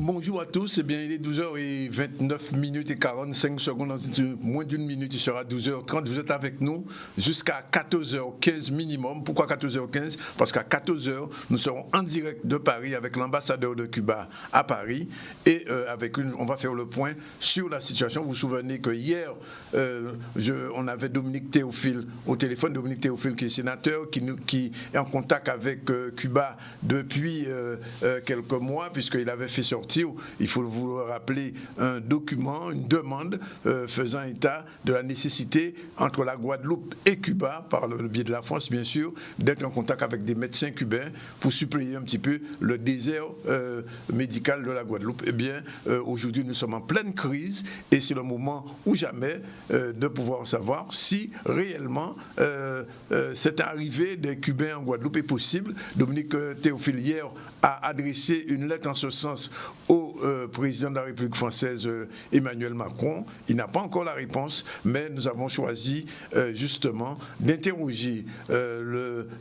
Bonjour à tous, eh bien, il est 12h29 et 45 secondes, dans moins d'une minute, il sera 12h30, vous êtes avec nous jusqu'à 14h15 minimum. Pourquoi 14h15? Parce qu'à 14h, nous serons en direct de Paris avec l'ambassadeur de Cuba à Paris et avec lui, on va faire le point sur la situation. Vous vous souvenez que hier, on avait Dominique Théophile au téléphone, Dominique Théophile qui est sénateur, qui est en contact avec Cuba depuis quelques mois, puisqu'il avait fait sortir, il faut vous le rappeler, un document, une demande faisant état de la nécessité entre la Guadeloupe et Cuba, par le biais de la France bien sûr, d'être en contact avec des médecins cubains pour suppléer un petit peu le désert médical de la Guadeloupe. Eh bien, aujourd'hui nous sommes en pleine crise et c'est le moment ou jamais de pouvoir savoir si réellement cette arrivée des Cubains en Guadeloupe est possible. Dominique Théophile hier a adressé une lettre en ce sens au président de la République française Emmanuel Macron. Il n'a pas encore la réponse, mais nous avons choisi justement d'interroger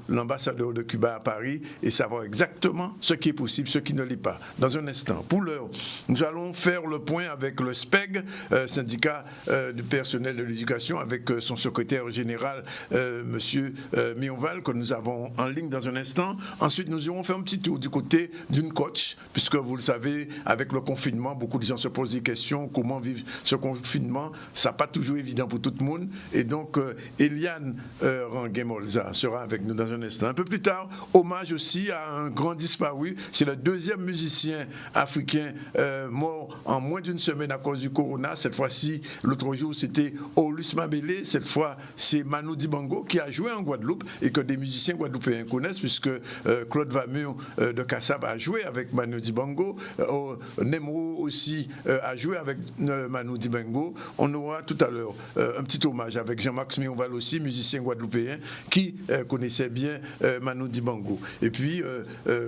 l'ambassadeur de Cuba à Paris et savoir exactement ce qui est possible, ce qui ne l'est pas. Dans un instant, pour l'heure, nous allons faire le point avec le SPEG, syndicat du personnel de l'éducation, avec son secrétaire général, monsieur Mirval, que nous avons en ligne dans un instant. Ensuite, nous irons faire un petit tour du côté d'une coach, puisque vous le savez, avec le confinement, beaucoup de gens se posent des questions, comment vivre ce confinement, ça n'a pas toujours évident pour tout le monde, et donc Eliane Ranguet-Molza sera avec nous dans un instant. Un peu plus tard, hommage aussi à un grand disparu, c'est le deuxième musicien africain mort en moins d'une semaine à cause du corona. Cette fois-ci, l'autre jour, c'était Aulus Mabélé, cette fois, c'est Manu Dibango qui a joué en Guadeloupe et que des musiciens guadeloupéens connaissent, puisque Claude Vamur de Kassab a joué avec Manu Dibango, Nemro aussi a joué avec Manu Dibango. On aura tout à l'heure un petit hommage avec Jean-Max Mirval aussi, musicien guadeloupéen, qui connaissait bien Manu Dibango. Et puis,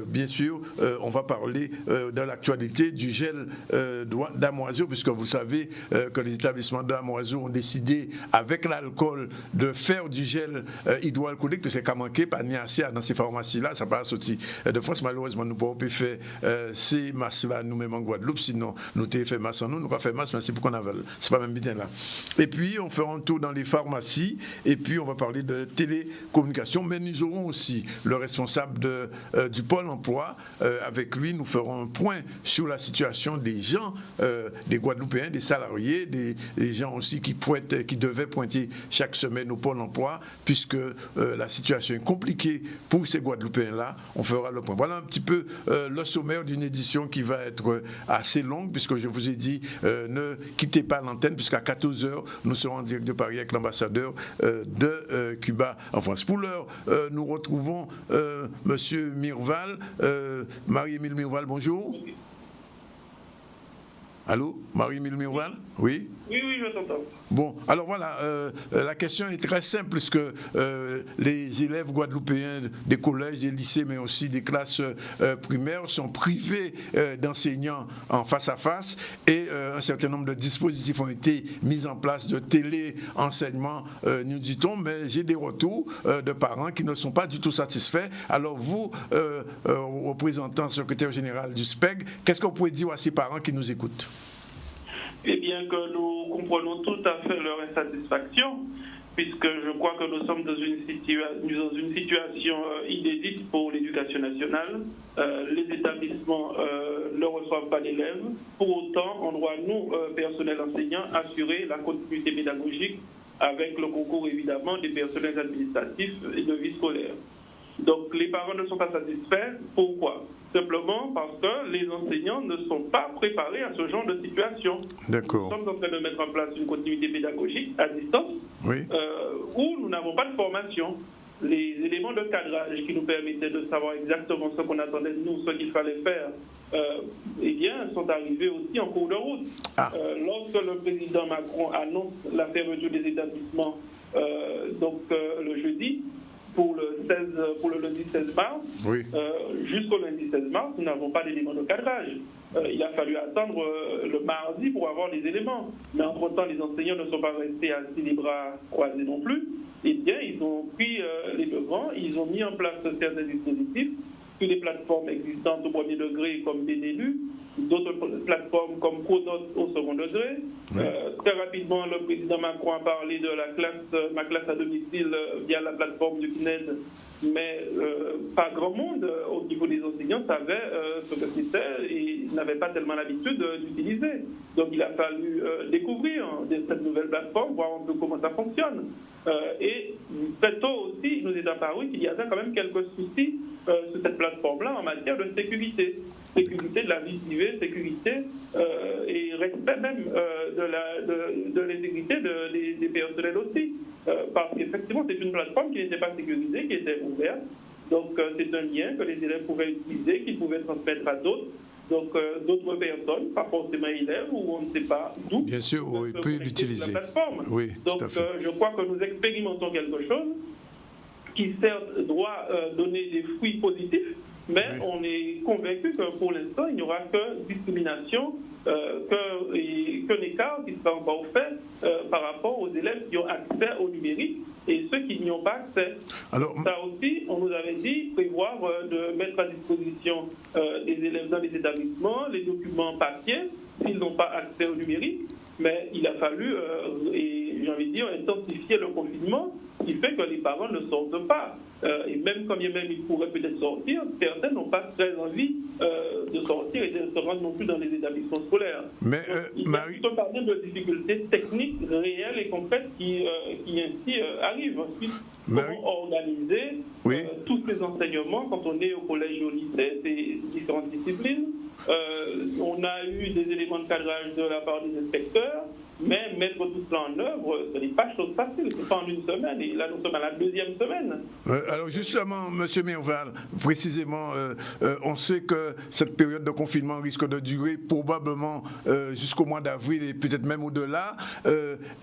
bien sûr, on va parler de l'actualité du gel d'Amoiseau, puisque vous savez que les établissements d'Amoiseau ont décidé, avec l'alcool, de faire du gel hydroalcoolique, parce qu'à manquer, pas ni assez dans ces pharmacies-là, ça pas sorti de France. Malheureusement, nous ne pouvons pas faire ces masses-là nous-mêmes en Guadeloupe, sinon nous t'avons fait masse en nous, nous pas fait masse, mais c'est pour qu'on avale. C'est pas même bien là. Et puis, on fera un tour dans les pharmacies, et puis on va parler de télécommunications, mais nous aurons aussi le responsable du pôle emploi. Avec lui, nous ferons un point sur la situation des gens, des Guadeloupéens, des salariés, des gens aussi qui devaient pointer chaque semaine au pôle emploi, puisque la situation est compliquée pour ces Guadeloupéens-là. On fera le point. Voilà un petit peu le sommaire d'une édition qui va être assez longue, puisque je vous ai dit, ne quittez pas l'antenne, puisqu'à 14h, nous serons en direct de Paris avec l'ambassadeur de Cuba en France. Pour l'heure, nous retrouvons monsieur Mirval, Marie-Émile Mirval, bonjour. Allô, Marie-Émile Mirval? Oui? Oui, je t'entends. Bon, alors voilà, la question est très simple, puisque les élèves guadeloupéens des collèges, des lycées, mais aussi des classes primaires sont privés d'enseignants en face à face, et un certain nombre de dispositifs ont été mis en place de télé-enseignement, nous dit-on, mais j'ai des retours de parents qui ne sont pas du tout satisfaits. Alors vous, représentant secrétaire général du SPEG, qu'est-ce que vous pouvez dire à ces parents qui nous écoutent? Eh bien que nous comprenons tout à fait leur insatisfaction, puisque je crois que nous sommes dans une situation inédite pour l'éducation nationale. Les établissements ne reçoivent pas d'élèves. Pour autant, on doit, nous, personnel enseignant, assurer la continuité pédagogique avec le concours, évidemment, des personnels administratifs et de vie scolaire. Donc, les parents ne sont pas satisfaits. Pourquoi? Simplement parce que les enseignants ne sont pas préparés à ce genre de situation. D'accord. Nous sommes en train de mettre en place une continuité pédagogique à distance, oui, où nous n'avons pas de formation. Les éléments de cadrage qui nous permettaient de savoir exactement ce qu'on attendait de nous, ce qu'il fallait faire, eh bien, sont arrivés aussi en cours de route. Lorsque le président Macron annonce la fermeture des établissements, le jeudi, pour le lundi 16 mars, oui, jusqu'au lundi 16 mars, nous n'avons pas d'éléments de cadrage. Il a fallu attendre le mardi pour avoir les éléments. Mais entre-temps, les enseignants ne sont pas restés assis les bras croisés non plus. Eh bien, ils ont pris les devants, ils ont mis en place certains dispositifs sur les plateformes existantes au premier degré comme Benelu, d'autres plateformes comme Pronote au second degré. Oui. Très rapidement, le président Macron a parlé de ma classe à domicile via la plateforme du CNED, mais pas grand monde au niveau des enseignants savait ce que c'était et n'avait pas tellement l'habitude d'utiliser. Donc il a fallu découvrir cette nouvelle plateforme, voir un peu comment ça fonctionne. Et très tôt aussi, il nous est apparu qu'il y avait quand même quelques soucis sur cette plateforme-là en matière de sécurité. Sécurité de la vie privée, sécurité et respect même de l'intégrité des personnels aussi. Parce qu'effectivement, c'est une plateforme qui n'était pas sécurisée, qui était ouverte. Donc, c'est un lien que les élèves pouvaient utiliser, qu'ils pouvaient transmettre à d'autres. Donc, d'autres personnes, pas forcément élèves, ou on ne sait pas d'où. Bien sûr, oui, peut l'utiliser. La plateforme. Oui, donc, je crois que nous expérimentons quelque chose qui, certes, doit donner des fruits positifs, mais oui. On est convaincu que pour l'instant, il n'y aura que discrimination, qu'un écart qui sera encore fait par rapport aux élèves qui ont accès au numérique et ceux qui n'y ont pas accès. Alors, ça aussi, on nous avait dit prévoir de mettre à disposition des élèves dans les établissements les documents papier s'ils n'ont pas accès au numérique, mais il a fallu, et j'ai envie de dire, intensifier le confinement, qui fait que les parents ne sortent pas. Et même quand bien même ils pourraient peut-être sortir, certains n'ont pas très envie de sortir et de se rendre non plus dans les établissements scolaires. Mais il y a tout un parmi de difficultés techniques réelles et concrètes qui ainsi arrivent. Ensuite, comment organiser tous ces enseignements quand on est au collège et au lycée, ces différentes disciplines. On a eu des éléments de cadrage de la part des inspecteurs, mais mettre tout cela en œuvre, ce n'est pas chose facile, ce n'est pas en une semaine, et là nous sommes à la deuxième semaine. Alors justement, M. Mirval, précisément, on sait que cette période de confinement risque de durer probablement jusqu'au mois d'avril et peut-être même au-delà.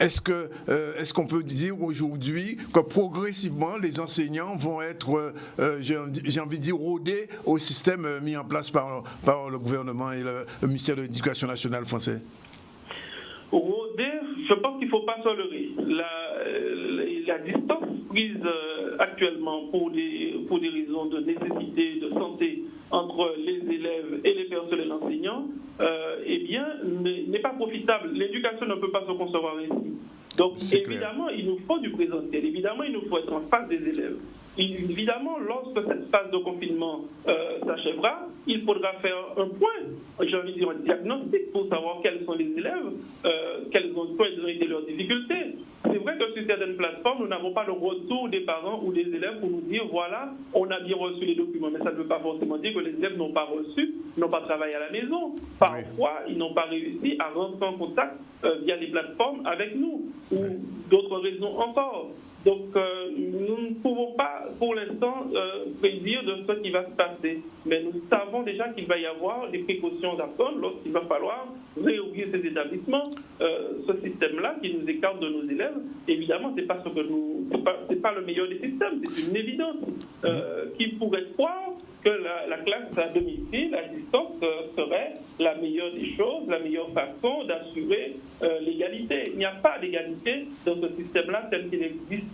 Est-ce qu'on peut dire aujourd'hui que progressivement les enseignants vont être, j'ai envie de dire, rodés au système mis en place par le gouvernement et le ministère de l'Éducation nationale français? Je pense qu'il ne faut pas se leurrer. La distance prise actuellement pour des raisons de nécessité, de santé entre les élèves et les personnels enseignants, n'est pas profitable. L'éducation ne peut pas se concevoir ainsi. Donc, évidemment, il nous faut du présentiel. Évidemment, il nous faut être en face des élèves. Évidemment, lorsque cette phase de confinement s'achèvera, il faudra faire un point, j'ai envie de dire un diagnostic pour savoir quels sont les élèves, quelles ont été leurs difficultés. C'est vrai que sur certaines plateformes, nous n'avons pas le retour des parents ou des élèves pour nous dire voilà, on a bien reçu les documents, mais ça ne veut pas forcément dire que les élèves n'ont pas reçu, n'ont pas travaillé à la maison. Parfois, ils n'ont pas réussi à rentrer en contact via les plateformes avec nous, ou d'autres raisons encore. Donc, nous ne pouvons pas, pour l'instant, prédire de ce qui va se passer. Mais nous savons déjà qu'il va y avoir des précautions à prendre lorsqu'il va falloir réouvrir ces établissements. Ce système-là qui nous écarte de nos élèves, évidemment, c'est pas le meilleur des systèmes, c'est une évidence. Qui pourrait croire que la classe à domicile, à distance, serait la meilleure des choses, la meilleure façon d'assurer l'égalité. Il n'y a pas d'égalité dans ce système-là tel qu'il existe.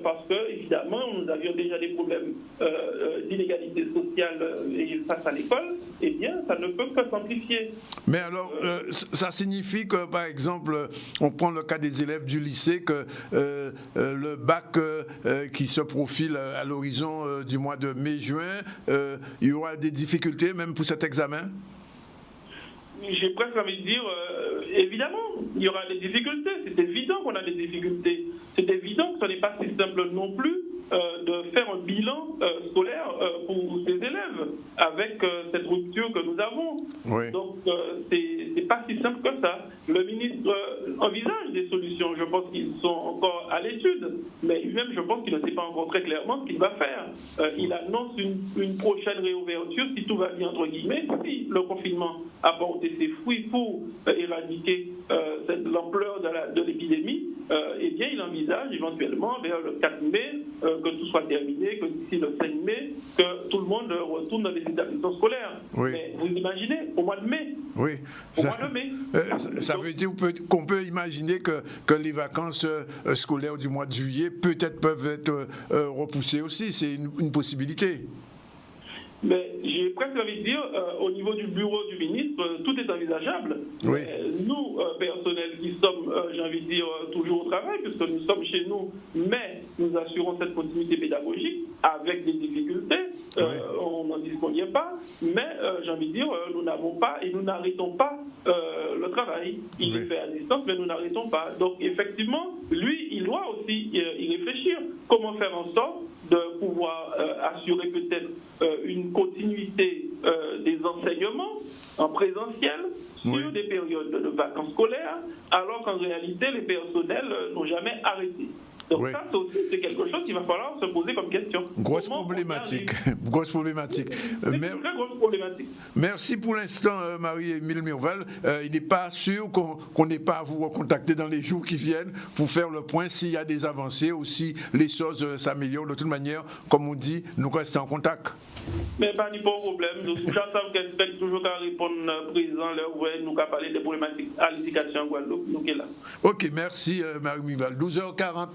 Parce que, évidemment, nous avions déjà des problèmes d'inégalité sociale face à l'école, eh bien, ça ne peut que s'amplifier. Mais alors, ça signifie que, par exemple, on prend le cas des élèves du lycée, que le bac qui se profile à l'horizon du mois de mai-juin, il y aura des difficultés même pour cet examen? J'ai presque envie de dire, évidemment, il y aura des difficultés. C'est évident qu'on a des difficultés. C'est évident que ce n'est pas si simple non plus de faire un bilan scolaire pour ces élèves avec cette rupture que nous avons. Oui. Donc, c'est pas si simple que ça. Le ministre envisage des solutions. Je pense qu'ils sont encore à l'étude. Mais lui-même, je pense qu'il ne sait pas encore très clairement ce qu'il va faire. Il annonce une prochaine réouverture, si tout va bien, entre guillemets, si le confinement a porté ses fruits pour éradiquer l'ampleur de l'épidémie, eh bien, il envisage éventuellement vers le 4 mai que tout soit terminé, que d'ici le 5 mai, que tout le monde retourne dans les établissements scolaires. Oui. Mais vous imaginez, au mois de mai. Oui. Au mois de mai. Ça veut dire qu'on peut imaginer que les vacances scolaires du mois de juillet peut-être peuvent être repoussées aussi. C'est une possibilité. Mais j'ai presque envie de dire, au niveau du bureau du ministre, tout est envisageable. Oui. Nous, personnels qui sommes, j'ai envie de dire, toujours au travail, puisque nous sommes chez nous, mais nous assurons cette continuité pédagogique avec des difficultés. Oui. On n'en disponible pas, mais j'ai envie de dire, nous n'avons pas et nous n'arrêtons pas le travail. Il est fait à distance, mais nous n'arrêtons pas. Donc, effectivement, lui, il doit aussi y réfléchir. Comment faire en sorte de pouvoir assurer peut-être une continuité des enseignements en présentiel sur des périodes de vacances scolaires, alors qu'en réalité, les personnels n'ont jamais arrêté. Donc ça, c'est quelque chose qu'il va falloir se poser comme question. Grosse problématique. Grosse problématique. C'est une très grosse problématique. Merci pour l'instant, Marie-Émile Mirval. Il n'est pas sûr qu'on n'ait pas à vous recontacter dans les jours qui viennent pour faire le point s'il y a des avancées ou si les choses s'améliorent. De toute manière, comme on dit, nous restons en contact. Mais pas de problème. J'entends qu'elle expecte toujours qu'à répondre président là où nous qu'à parler des problématiques à l'éducation en Guadeloupe. Nous qui est là. Ok, merci Marie-Émile Mirval. 12h40.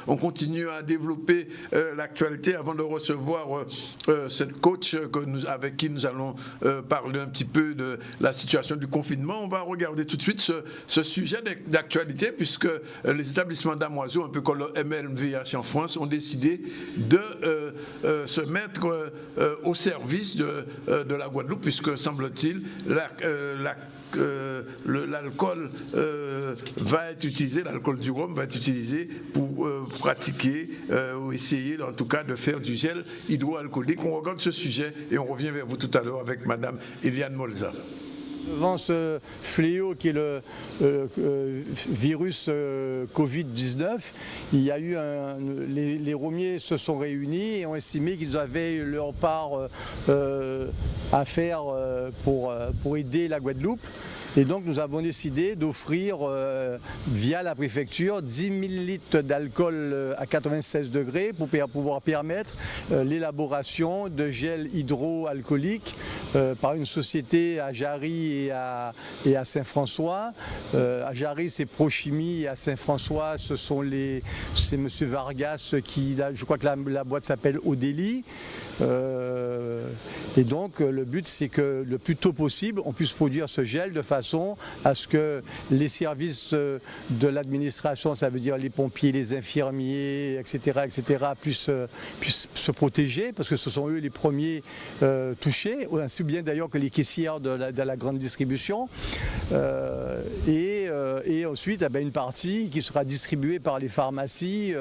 On continue à développer l'actualité avant de recevoir cette coach avec qui nous allons parler un petit peu de la situation du confinement. On va regarder tout de suite ce sujet d'actualité puisque les établissements d'Amoiseau, un peu comme le MLVH en France, ont décidé de se mettre au service de la Guadeloupe puisque, semble-t-il, l'alcool va être utilisé, l'alcool du rhum va être utilisé pour pratiquer ou essayer en tout cas de faire du gel hydroalcoolique. On regarde ce sujet et on revient vers vous tout à l'heure avec Madame Eliane Molza. Devant ce fléau qui est le virus Covid-19, il y a eu les Romiers se sont réunis et ont estimé qu'ils avaient leur part à faire pour aider la Guadeloupe. Et donc nous avons décidé d'offrir via la préfecture 10 000 litres d'alcool à 96 degrés pour pouvoir permettre l'élaboration de gel hydroalcoolique par une société à Jarry et à Saint-François. À Jarry c'est Prochimie et à Saint-François c'est M. Vargas qui, je crois que la boîte s'appelle Odélie. Et donc le but c'est que le plus tôt possible on puisse produire ce gel de façon à ce que les services de l'administration, ça veut dire les pompiers, les infirmiers, etc., puissent se protéger parce que ce sont eux les premiers touchés, aussi bien d'ailleurs que les caissières de la grande distribution. Et ensuite une partie qui sera distribuée par les pharmacies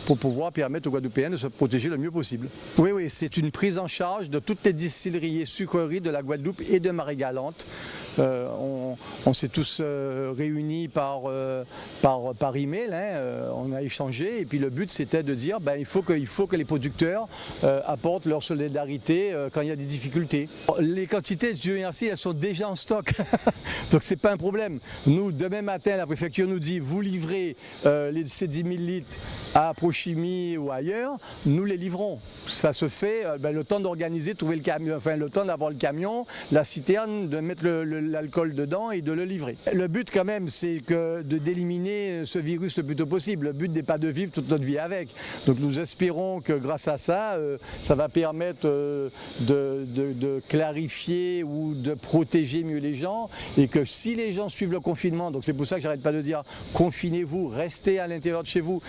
pour pouvoir permettre aux Guadeloupéens de se protéger le mieux possible. Oui, c'est une prise en charge de toutes les distilleries et sucreries de la Guadeloupe et de Marie-Galante. On s'est tous réunis par email, on a échangé et puis le but c'était de dire il faut que les producteurs apportent leur solidarité quand il y a des difficultés. Les quantités, Dieu merci, elles sont déjà en stock, donc c'est pas un problème. Nous, demain matin, la préfecture nous dit vous livrez ces 10 000 litres à Prochimie ou ailleurs, nous les livrons. Ça se fait, le temps d'organiser, trouver le camion, le temps d'avoir le camion, la citerne, de mettre l'alcool dedans et de le livrer. Le but quand même c'est d'éliminer ce virus le plus tôt possible. Le but n'est pas de vivre toute notre vie avec. Donc nous espérons que grâce à ça, ça va permettre de clarifier ou de protéger mieux les gens et que si les gens suivent le confinement, donc c'est pour ça que j'arrête pas de dire confinez-vous, restez à l'intérieur de chez vous.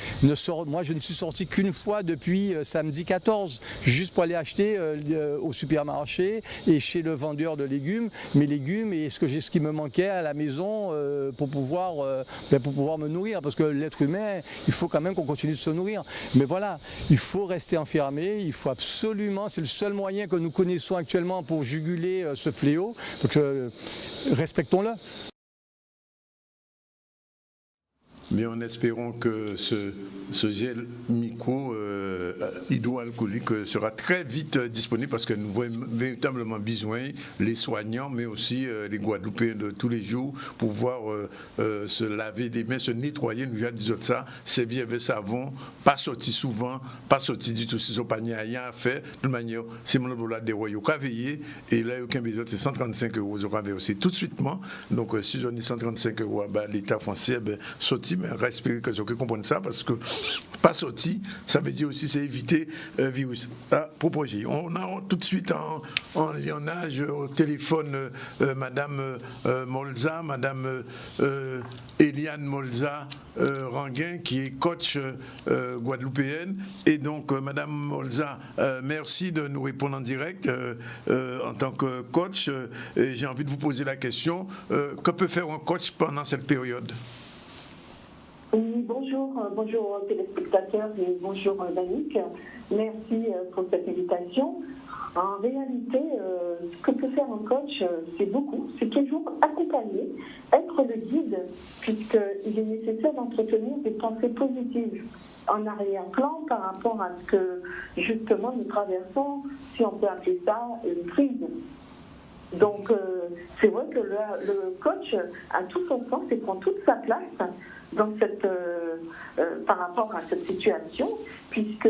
Moi je ne suis sorti qu'une fois depuis samedi 14, juste pour aller acheter au supermarché et chez le vendeur de légumes, mes légumes et ce qui me manquait à la maison pour pouvoir me nourrir, parce que l'être humain, il faut quand même qu'on continue de se nourrir. Mais voilà, il faut rester enfermé, il faut absolument, c'est le seul moyen que nous connaissons actuellement pour juguler ce fléau, donc respectons-le. Mais en espérant que ce gel hydroalcoolique sera très vite disponible parce que nous avons véritablement besoin, les soignants, mais aussi les Guadeloupéens de tous les jours, pour pouvoir se laver les mains, se nettoyer. Nous avons dit ça, servir avec savon, pas sortir souvent, pas sortir du tout, si on n'a rien à faire. De toute manière, c'est mon dollar des royaumes qui a veillé, et là, il n'y a aucun besoin, c'est 135 €, vous aurez aussi tout de suite. Donc, si j'en ai 135 €, l'État français, sorti, mais respirer que ceux qui comprennent ça, parce que pas sorti, ça veut dire aussi c'est éviter virus. Proposé. On a tout de suite en lionnage au téléphone Madame Molza, Madame Eliane Molza Ranguin, qui est coach guadeloupéenne. Et donc, Madame Molza, merci de nous répondre en direct en tant que coach. J'ai envie de vous poser la question, que peut faire un coach pendant cette période? Oui, bonjour aux téléspectateurs et bonjour Danick. Merci pour cette invitation. En réalité, ce que peut faire un coach, c'est beaucoup. C'est toujours accompagner, être le guide, puisqu'il est nécessaire d'entretenir des pensées positives en arrière-plan par rapport à ce que, justement, nous traversons, si on peut appeler ça, une crise. Donc, c'est vrai que le coach a tout son sens et prend toute sa place dans par rapport à cette situation, puisque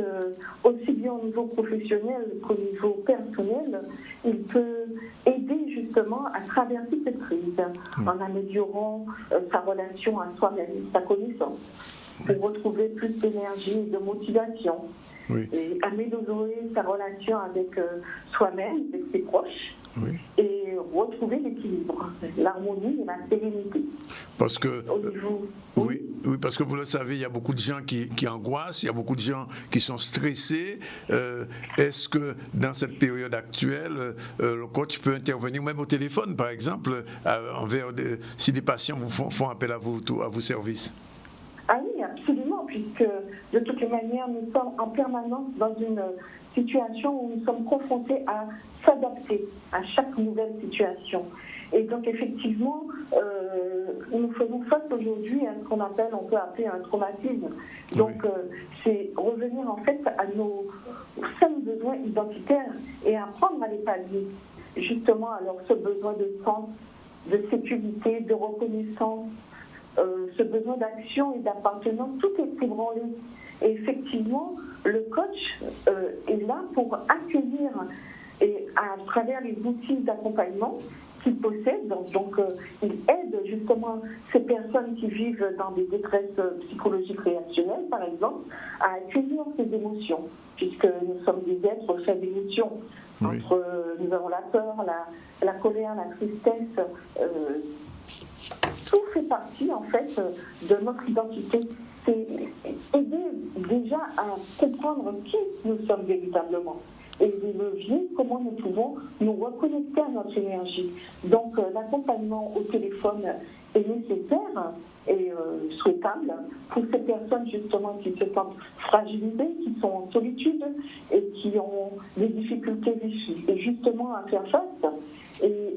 aussi bien au niveau professionnel qu'au niveau personnel, il peut aider justement à traverser cette crise en améliorant sa relation à soi-même, sa connaissance, pour retrouver plus d'énergie et de motivation, et améliorer sa relation avec soi-même, avec ses proches. Et retrouver l'équilibre, l'harmonie et la sérénité. Parce que, oui, parce que vous le savez, il y a beaucoup de gens qui angoissent, il y a beaucoup de gens qui sont stressés. Est-ce que dans cette période actuelle, le coach peut intervenir même au téléphone, par exemple, si des patients vous font appel à vos services? Ah oui, absolument, puisque de toutes les manières, nous sommes en permanence dans une situation où nous sommes confrontés à s'adapter à chaque nouvelle situation. Et donc effectivement, nous faisons face aujourd'hui à ce on peut appeler un traumatisme. Donc c'est revenir en fait à nos seuls besoins identitaires et apprendre à les pallier. Justement, alors ce besoin de sens, de sécurité, de reconnaissance, ce besoin d'action et d'appartenance, tout est ébranlé. Et effectivement, le coach est là pour accueillir et à travers les outils d'accompagnement qu'il possède. Donc il aide justement ces personnes qui vivent dans des détresses psychologiques réactionnelles, par exemple, à accueillir ces émotions, puisque nous sommes des êtres faits d'émotions. Nous avons la peur, la colère, la tristesse. Tout fait partie en fait de notre identité. C'est aider déjà à comprendre qui nous sommes véritablement et les leviers, comment nous pouvons nous reconnecter à notre énergie. Donc l'accompagnement au téléphone est nécessaire et souhaitable pour ces personnes justement qui se sentent fragilisées, qui sont en solitude et qui ont des difficultés et justement à faire face. Et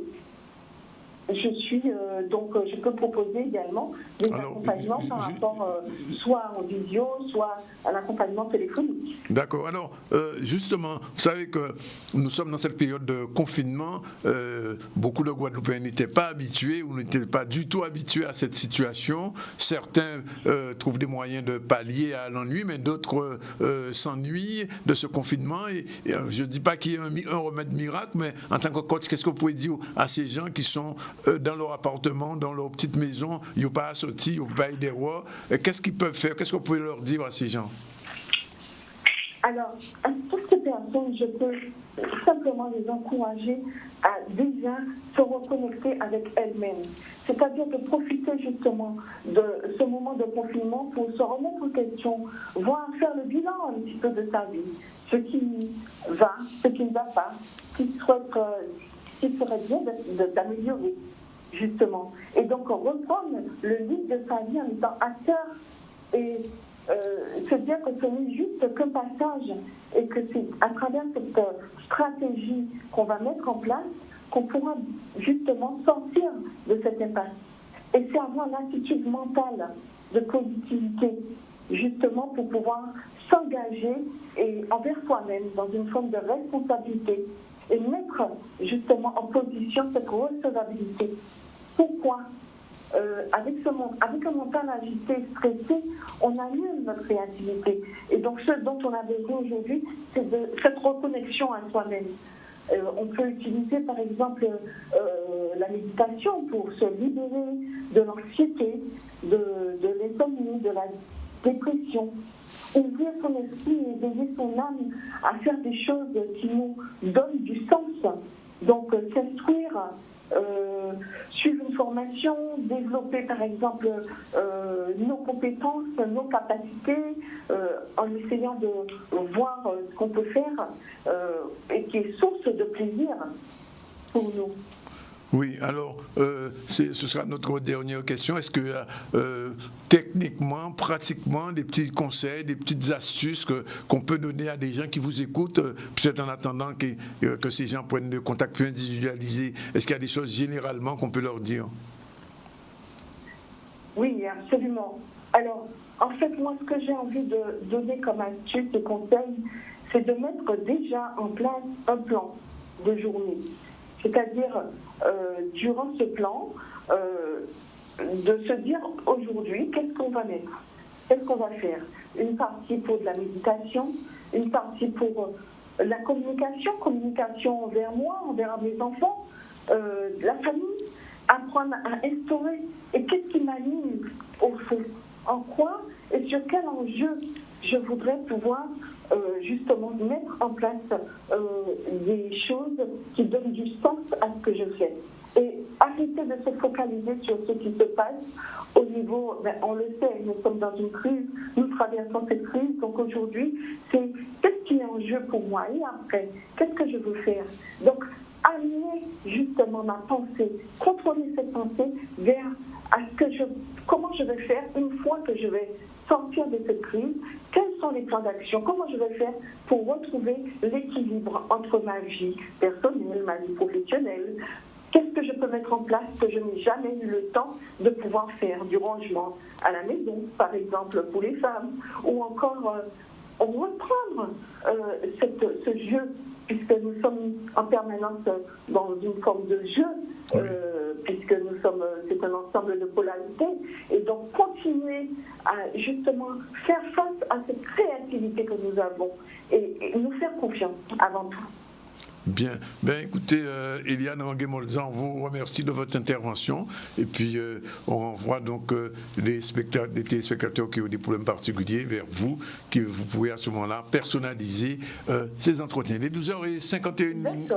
je peux proposer également des accompagnements par rapport soit en visio, soit à l'accompagnement téléphonique. D'accord. Alors, justement, vous savez que nous sommes dans cette période de confinement. Beaucoup de Guadeloupéens n'étaient pas habitués ou n'étaient pas du tout habitués à cette situation. Certains trouvent des moyens de pallier à l'ennui, mais d'autres s'ennuient de ce confinement. Et je ne dis pas qu'il y ait un remède miracle, mais en tant que coach, qu'est-ce que vous pouvez dire à ces gens qui sont dans leur appartement, dans leur petite maison, ils n'ont pas à sortir, ils n'ont pas à des rois. Qu'est-ce qu'ils peuvent faire? Qu'est-ce que vous pouvez leur dire à ces gens? Alors, à toutes ces personnes, je peux simplement les encourager à déjà se reconnecter avec elles-mêmes. C'est-à-dire de profiter justement de ce moment de confinement pour se remettre en question, voire faire le bilan un petit peu de sa vie. Ce qui va, ce qui ne va pas, ce qui serait bien d'améliorer, justement. Et donc, reprendre le lead de sa vie en étant acteur et se dire que ce n'est juste qu'un passage et que c'est à travers cette stratégie qu'on va mettre en place qu'on pourra justement sortir de cette impasse. Et c'est avoir l'attitude mentale de positivité, justement pour pouvoir s'engager et envers soi-même dans une forme de responsabilité et mettre justement en position cette recevabilité. Pourquoi avec un mental agité, stressé, on annule notre créativité. Et donc ce dont on a besoin aujourd'hui, c'est de cette reconnexion à soi-même. On peut utiliser par exemple la méditation pour se libérer de l'anxiété, de l'insomnie, de la dépression. Ouvrir son esprit et éveiller son âme à faire des choses qui nous donnent du sens. Donc s'instruire, suivre une formation, développer par exemple nos compétences, nos capacités, en essayant de voir ce qu'on peut faire et qui est source de plaisir pour nous. Oui, alors, ce sera notre dernière question. Est-ce que techniquement, pratiquement, des petits conseils, des petites astuces qu'on peut donner à des gens qui vous écoutent, peut-être en attendant que ces gens prennent des contacts plus individualisés, est-ce qu'il y a des choses généralement qu'on peut leur dire? Oui, absolument. Alors, en fait, moi, ce que j'ai envie de donner comme astuce et conseil, c'est de mettre déjà en place un plan de journée. C'est-à-dire, durant ce plan, de se dire aujourd'hui, qu'est-ce qu'on va mettre? Qu'est-ce qu'on va faire? Une partie pour de la méditation, une partie pour la communication envers moi, envers mes enfants, la famille, apprendre à instaurer. Et qu'est-ce qui m'anime au fond? En quoi et sur quel enjeu je voudrais pouvoir justement mettre en place des choses qui donnent du sens à ce que je fais. Et arrêter de se focaliser sur ce qui se passe au niveau, on le sait, nous sommes dans une crise, nous traversons cette crise, donc aujourd'hui, c'est qu'est-ce qui est en jeu pour moi et après, qu'est-ce que je veux faire? Donc, amener justement ma pensée, contrôler cette pensée vers comment je vais faire une fois que je vais sortir de cette crise, quels sont les plans d'action, comment je vais faire pour retrouver l'équilibre entre ma vie personnelle, ma vie professionnelle, qu'est-ce que je peux mettre en place que je n'ai jamais eu le temps de pouvoir faire, du rangement à la maison, par exemple, pour les femmes, ou encore reprendre ce jeu, puisque nous sommes en permanence dans une forme de jeu, puisque c'est un ensemble de polarités, et donc continuer à justement faire face à cette créativité que nous avons et nous faire confiance avant tout. Bien. Écoutez, Eliane Ranguet-Molzan, on vous remercie de votre intervention. Et puis, on renvoie donc les téléspectateurs qui ont des problèmes particuliers vers vous, que vous pouvez à ce moment-là personnaliser ces entretiens. Il est 12h51 minutes.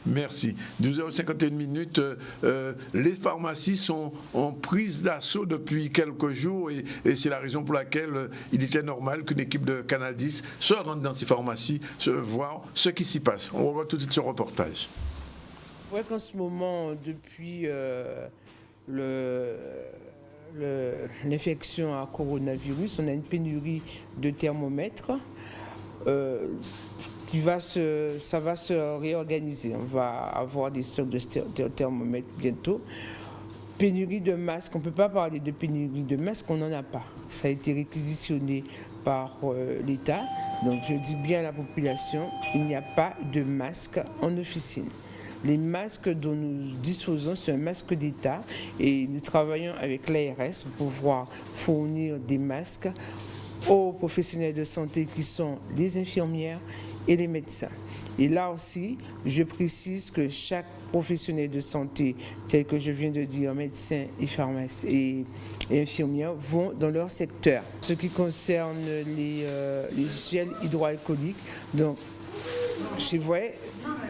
Merci. 12h51 minutes. Les pharmacies sont en prise d'assaut depuis quelques jours et c'est la raison pour laquelle il était normal qu'une équipe de Canal 10 se rende dans ces pharmacies, voir ce qui s'y passe. On revoit tout de suite ce reportage. Vous voyez qu'en ce moment, depuis l'infection à coronavirus, on a une pénurie de thermomètres ça va se réorganiser. On va avoir des stocks de thermomètres bientôt. Pénurie de masques, on ne peut pas parler de pénurie de masques, on n'en a pas. Ça a été réquisitionné par l'État. Donc je dis bien à la population, il n'y a pas de masques en officine. Les masques dont nous disposons, c'est un masque d'État et nous travaillons avec l'ARS pour pouvoir fournir des masques aux professionnels de santé qui sont les infirmières et les médecins. Et là aussi, je précise que chaque professionnel de santé, tel que je viens de dire, médecins et pharmaciens et infirmières, vont dans leur secteur. Ce qui concerne les gels hydroalcooliques, donc, c'est vrai,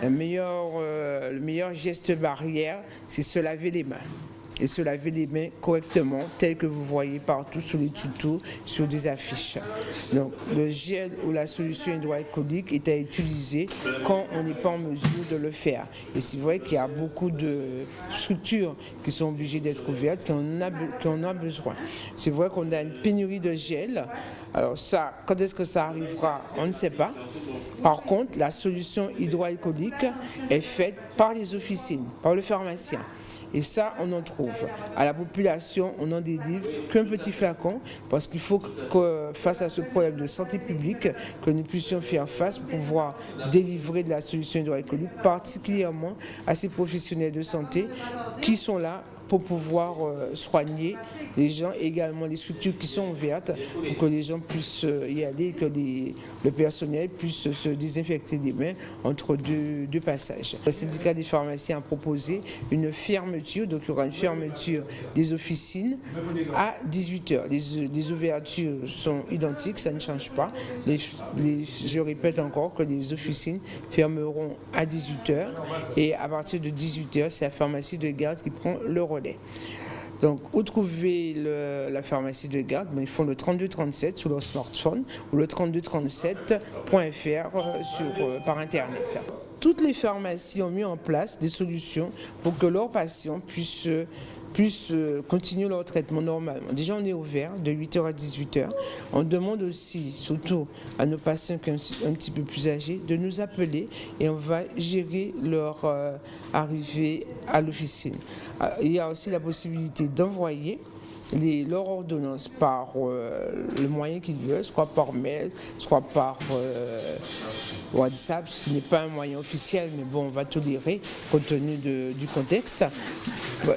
le meilleur geste barrière, c'est se laver les mains. Et se laver les mains correctement, tel que vous voyez partout sur les tutos, sur des affiches. Donc, le gel ou la solution hydroalcoolique est à utiliser quand on n'est pas en mesure de le faire. Et c'est vrai qu'il y a beaucoup de structures qui sont obligées d'être ouvertes, qui en ont besoin. C'est vrai qu'on a une pénurie de gel. Alors ça, quand est-ce que ça arrivera, on ne sait pas. Par contre, la solution hydroalcoolique est faite par les officines, par le pharmacien. Et ça, on en trouve. À la population, on n'en délivre qu'un petit flacon parce qu'il faut que, face à ce problème de santé publique, que nous puissions faire face pour pouvoir délivrer de la solution hydroalcoolique, particulièrement à ces professionnels de santé qui sont là pour pouvoir soigner les gens, et également les structures qui sont ouvertes pour que les gens puissent y aller et que le personnel puisse se désinfecter les mains entre deux passages. Le syndicat des pharmaciens a proposé une fermeture, donc il y aura une fermeture des officines à 18h. Les ouvertures sont identiques, ça ne change pas. Je répète encore que les officines fermeront à 18h et à partir de 18h, c'est la pharmacie de garde qui prend le relais. Donc, où trouver la pharmacie de garde? Ils font le 3237 sur leur smartphone ou le 3237.fr par Internet. Toutes les pharmacies ont mis en place des solutions pour que leurs patients puissent continuer leur traitement normalement. Déjà, on est ouvert de 8h à 18h. On demande aussi, surtout à nos patients qui sont un petit peu plus âgés, de nous appeler et on va gérer leur arrivée à l'officine. Il y a aussi la possibilité d'envoyer leur ordonnance par le moyen qu'ils veulent, soit par mail, soit par WhatsApp, ce qui n'est pas un moyen officiel, mais bon, on va tolérer compte tenu du contexte.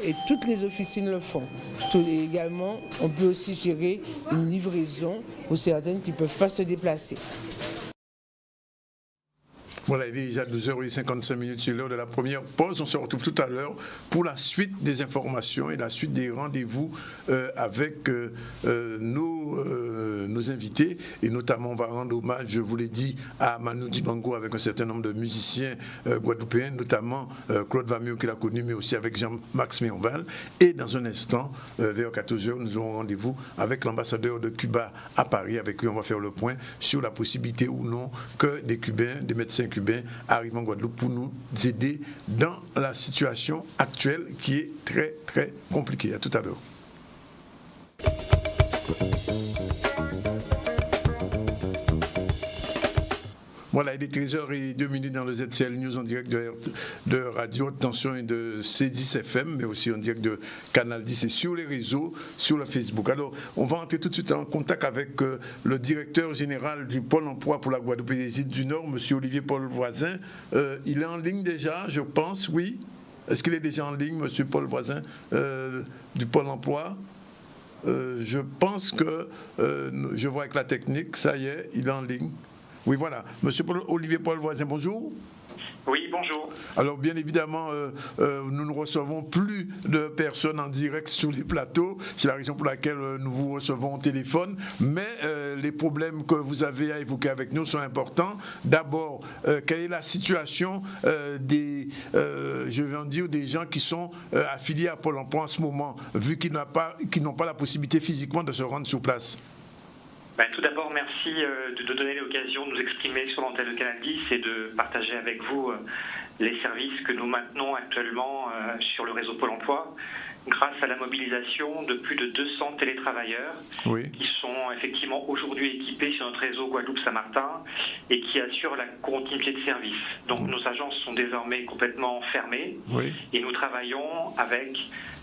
Et toutes les officines le font. Et également, on peut aussi gérer une livraison pour certaines qui ne peuvent pas se déplacer. Voilà, il est déjà 12h55 sur l'heure de la première pause. On se retrouve tout à l'heure pour la suite des informations et la suite des rendez-vous avec nos invités. Et notamment, on va rendre hommage, je vous l'ai dit, à Manu Dibango avec un certain nombre de musiciens guadeloupéens, notamment Claude Vamieux qui l'a connu, mais aussi avec Jean-Max Merval. Et dans un instant, vers 14h, nous aurons rendez-vous avec l'ambassadeur de Cuba à Paris. Avec lui, on va faire le point sur la possibilité ou non que des Cubains, des médecins cubains arrivent en Guadeloupe pour nous aider dans la situation actuelle qui est très très compliquée. À tout à l'heure. Voilà, il est 13h02 dans le ZCL News en direct de Radio Tension et de C10 FM, mais aussi en direct de Canal 10 et sur les réseaux, sur le Facebook. Alors, on va entrer tout de suite en contact avec le directeur général du Pôle emploi pour la Guadeloupe et les îles du Nord, M. Olivier Paul Voisin. Il est en ligne déjà, je pense, oui. Est-ce qu'il est déjà en ligne, M. Paul Voisin, du Pôle emploi? Je pense que je vois avec la technique, ça y est, il est en ligne. Oui, voilà. Monsieur Olivier Paul Voisin, bonjour. Oui, bonjour. Alors, bien évidemment, nous ne recevons plus de personnes en direct sur les plateaux. C'est la raison pour laquelle nous vous recevons au téléphone. Mais les problèmes que vous avez à évoquer avec nous sont importants. D'abord, quelle est la situation des gens qui sont affiliés à Pôle emploi en ce moment, vu qu'ils n'ont pas la possibilité physiquement de se rendre sur place? Tout d'abord, merci de donner l'occasion de nous exprimer sur l'antenne de Canal 10 et de partager avec vous les services que nous maintenons actuellement sur le réseau Pôle emploi grâce à la mobilisation de plus de 200 télétravailleurs qui sont effectivement aujourd'hui équipés sur notre réseau Guadeloupe-Saint-Martin et qui assurent la continuité de service. Donc nos agences sont désormais complètement fermées et nous travaillons avec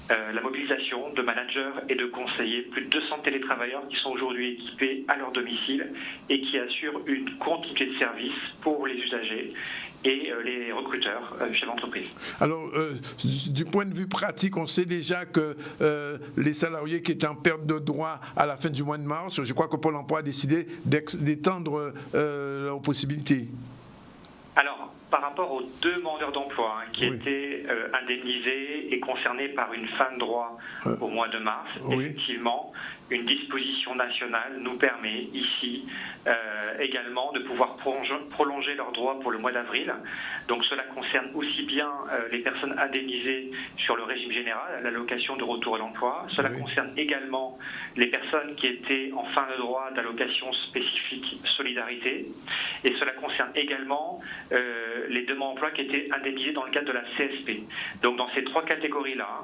la mobilisation de managers et de conseillers, plus de 200 télétravailleurs qui sont aujourd'hui équipés à leur domicile et qui assurent une continuité de service pour les usagers et les recruteurs chez l'entreprise. Alors, du point de vue pratique, on sait déjà que les salariés qui étaient en perte de droits à la fin du mois de mars, je crois que Pôle emploi a décidé d'étendre leurs possibilités. Alors, par rapport aux demandeurs d'emploi qui étaient indemnisés et concernés par une fin de droit au mois de mars, effectivement, une disposition nationale nous permet ici également de pouvoir prolonger leurs droits pour le mois d'avril. Donc cela concerne aussi bien les personnes indemnisées sur le régime général, l'allocation de retour à l'emploi. Cela concerne également les personnes qui étaient en fin de droit d'allocation spécifique solidarité. Et cela concerne également les demandeurs d'emploi qui étaient indemnisés dans le cadre de la CSP. Donc dans ces trois catégories-là,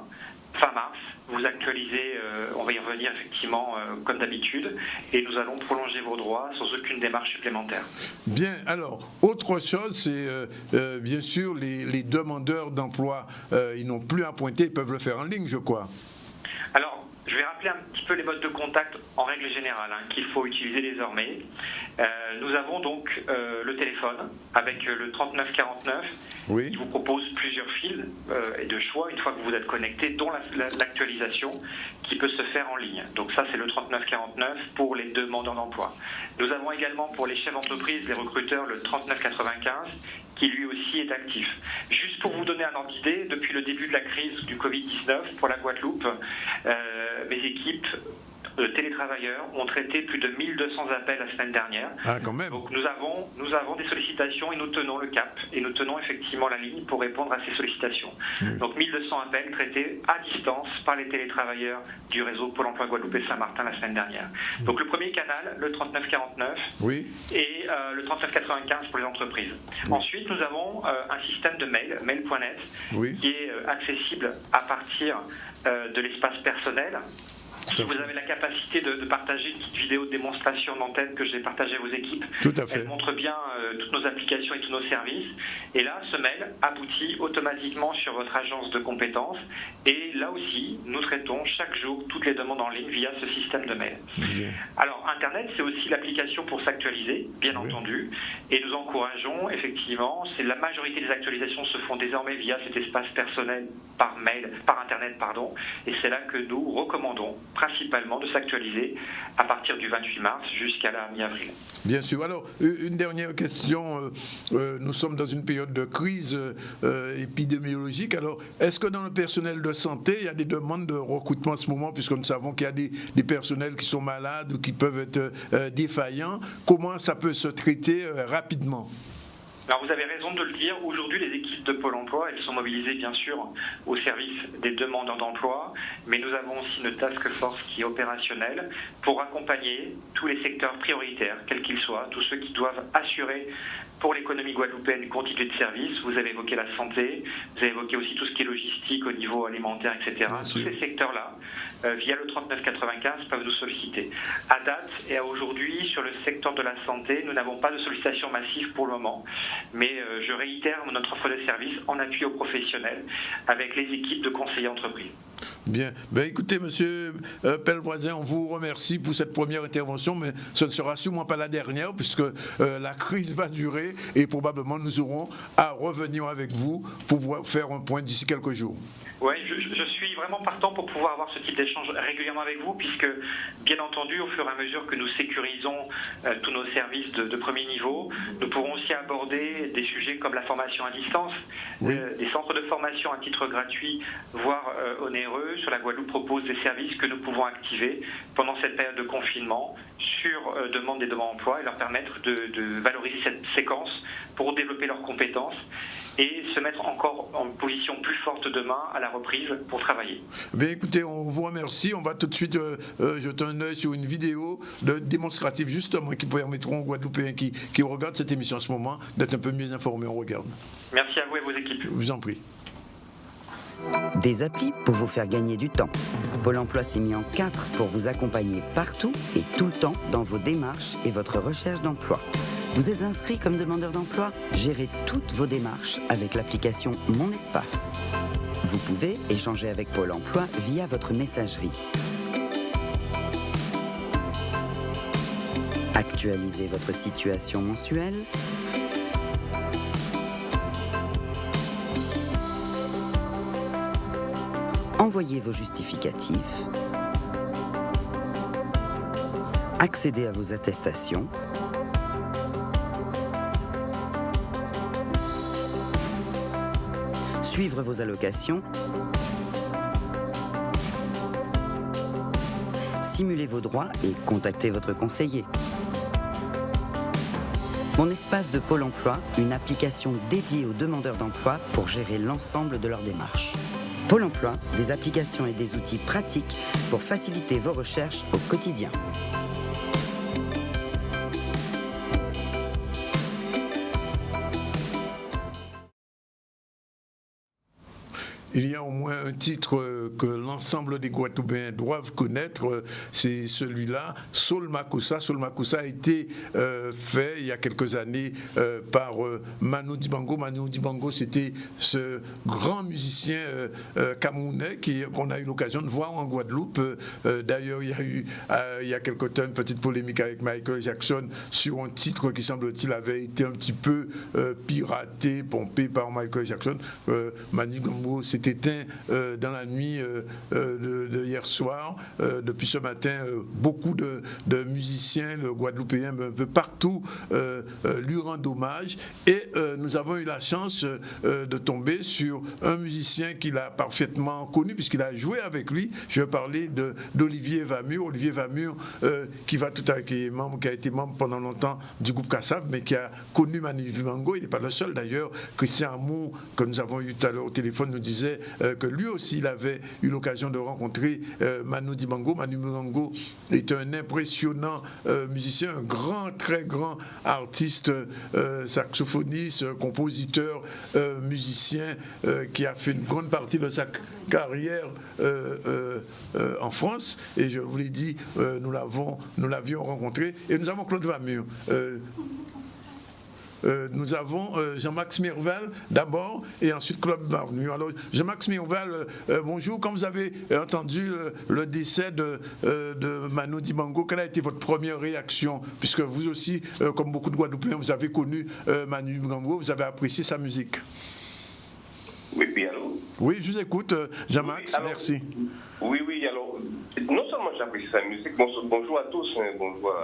fin mars, vous actualisez, on va y revenir effectivement comme d'habitude, et nous allons prolonger vos droits sans aucune démarche supplémentaire. Bien, alors, autre chose, c'est bien sûr les demandeurs d'emploi, ils n'ont plus à pointer, ils peuvent le faire en ligne, je crois. Alors, je vais rappeler un petit peu les modes de contact en règle générale qu'il faut utiliser désormais. Nous avons donc le téléphone avec le 3949 qui vous propose plusieurs fils et de choix une fois que vous êtes connecté, dont l'actualisation qui peut se faire en ligne. Donc ça, c'est le 3949 pour les demandeurs d'emploi. Nous avons également pour les chefs d'entreprise, les recruteurs, le 3995 qui lui aussi est actif. Juste pour vous donner un ordre d'idée, depuis le début de la crise du Covid-19 pour la Guadeloupe, mes équipes de télétravailleurs ont traité plus de 1200 appels la semaine dernière. Ah, quand même. Donc nous avons des sollicitations et nous tenons le cap et nous tenons effectivement la ligne pour répondre à ces sollicitations. Donc 1200 appels traités à distance par les télétravailleurs du réseau Pôle emploi Guadeloupe et Saint-Martin la semaine dernière. Donc le premier canal, le 3949 et le 3995 pour les entreprises. Ensuite, nous avons un système de mail.net qui est accessible à partir de l'espace personnel. Vous avez la capacité de partager une petite vidéo de démonstration d'antenne que j'ai partagée à vos équipes. Tout à fait. Elle montre bien toutes nos applications et tous nos services. Et là, ce mail aboutit automatiquement sur votre agence de compétences. Et là aussi, nous traitons chaque jour toutes les demandes en ligne via ce système de mail. Alors, Internet, c'est aussi l'application pour s'actualiser, bien entendu. Et nous encourageons, effectivement, la majorité des actualisations se font désormais via cet espace personnel par Internet. Et c'est là que nous recommandons principalement de s'actualiser à partir du 28 mars jusqu'à la mi-avril. Bien sûr. Alors, une dernière question. Nous sommes dans une période de crise épidémiologique. Alors, est-ce que dans le personnel de santé, il y a des demandes de recrutement en ce moment, puisque nous savons qu'il y a des personnels qui sont malades ou qui peuvent être défaillants? Comment ça peut se traiter rapidement? Alors vous avez raison de le dire, aujourd'hui les équipes de Pôle emploi, elles sont mobilisées bien sûr au service des demandeurs d'emploi, mais nous avons aussi une task force qui est opérationnelle pour accompagner tous les secteurs prioritaires, quels qu'ils soient, tous ceux qui doivent assurer pour l'économie guadeloupéenne une continuité de service. Vous avez évoqué la santé, vous avez évoqué aussi tout ce qui est logistique au niveau alimentaire, etc. Tous ces secteurs-là, via le 3995, peuvent nous solliciter. À date et à aujourd'hui, sur le secteur de la santé, nous n'avons pas de sollicitation massive pour le moment, mais je réitère notre offre de service en appui aux professionnels avec les équipes de conseillers entreprises. Bien. Écoutez, monsieur Pelvoisin, on vous remercie pour cette première intervention, mais ce ne sera sûrement pas la dernière, puisque la crise va durer et probablement nous aurons à revenir avec vous pour pouvoir faire un point d'ici quelques jours. Oui, je suis vraiment partant pour pouvoir avoir ce type d'échange régulièrement avec vous, puisque, bien entendu, au fur et à mesure que nous sécurisons tous nos services de premier niveau, nous pourrons aussi aborder des sujets comme la formation à distance, des centres de formation à titre gratuit, voire onéreux. Sur la Guadeloupe propose des services que nous pouvons activer pendant cette période de confinement sur demande des demandeurs d'emploi et leur permettre de valoriser cette séquence pour développer leurs compétences et se mettre encore en position plus forte demain à la reprise pour travailler. Bien, écoutez, on vous remercie. On va tout de suite jeter un œil sur une vidéo démonstrative justement qui permettront aux Guadeloupéens qui regardent cette émission en ce moment d'être un peu mieux informés. On regarde. Merci à vous et vos équipes. Je vous en prie. Des applis pour vous faire gagner du temps. Pôle emploi s'est mis en 4 pour vous accompagner partout et tout le temps dans vos démarches et votre recherche d'emploi. Vous êtes inscrit comme demandeur d'emploi? Gérez toutes vos démarches avec l'application Mon Espace. Vous pouvez échanger avec Pôle emploi via votre messagerie. Actualisez votre situation mensuelle. Envoyez vos justificatifs. Accédez à vos attestations. Suivre vos allocations. Simuler vos droits et contacter votre conseiller. Mon espace de Pôle emploi, une application dédiée aux demandeurs d'emploi pour gérer l'ensemble de leurs démarches. Pôle emploi, des applications et des outils pratiques pour faciliter vos recherches au quotidien. il y a au moins un titre que l'ensemble des Guadeloupéens doivent connaître, c'est celui-là, Sol Makossa. Sol Makossa a été fait il y a quelques années par Manu Dibango. Manu Dibango, c'était ce grand musicien camerounais qu'on a eu l'occasion de voir en Guadeloupe. D'ailleurs, il y a eu il y a quelque temps une petite polémique avec Michael Jackson sur un titre qui semble-t-il avait été un petit peu piraté, pompé par Michael Jackson. Manu Dibango s'est éteint dans la nuit de hier soir. Depuis ce matin, beaucoup de musiciens guadeloupéens un peu partout lui rendent hommage, et nous avons eu la chance de tomber sur un musicien qu'il a parfaitement connu puisqu'il a joué avec lui. Je vais parler d'Olivier Vamur. Olivier Vamur qui a été membre pendant longtemps du groupe Kassav, mais qui a connu Manu Dibango. Il n'est pas le seul d'ailleurs. Christian Amour, que nous avons eu tout à l'heure au téléphone, nous disait que lui aussi il avait eu l'occasion de rencontrer Manu Dibango. Manu Dibango est un impressionnant musicien, un grand, très grand artiste, saxophoniste, compositeur, musicien, qui a fait une grande partie de sa carrière en France. Et je vous l'ai dit, nous l'avions rencontré. Et nous avons Claude Vamur. Nous avons Jean-Max Mirval d'abord et ensuite Claude Vamur. Alors, Jean-Max Mirval, bonjour. Quand vous avez entendu le décès de Manu Dibango, quelle a été votre première réaction? Puisque vous aussi, comme beaucoup de Guadeloupéens, vous avez connu Manu Dibango, vous avez apprécié sa musique. Oui, puis allô? Oui, je vous écoute, Jean-Max, oui, alors, merci. Oui, alors, non seulement j'apprécie sa musique, bonjour à tous, bonjour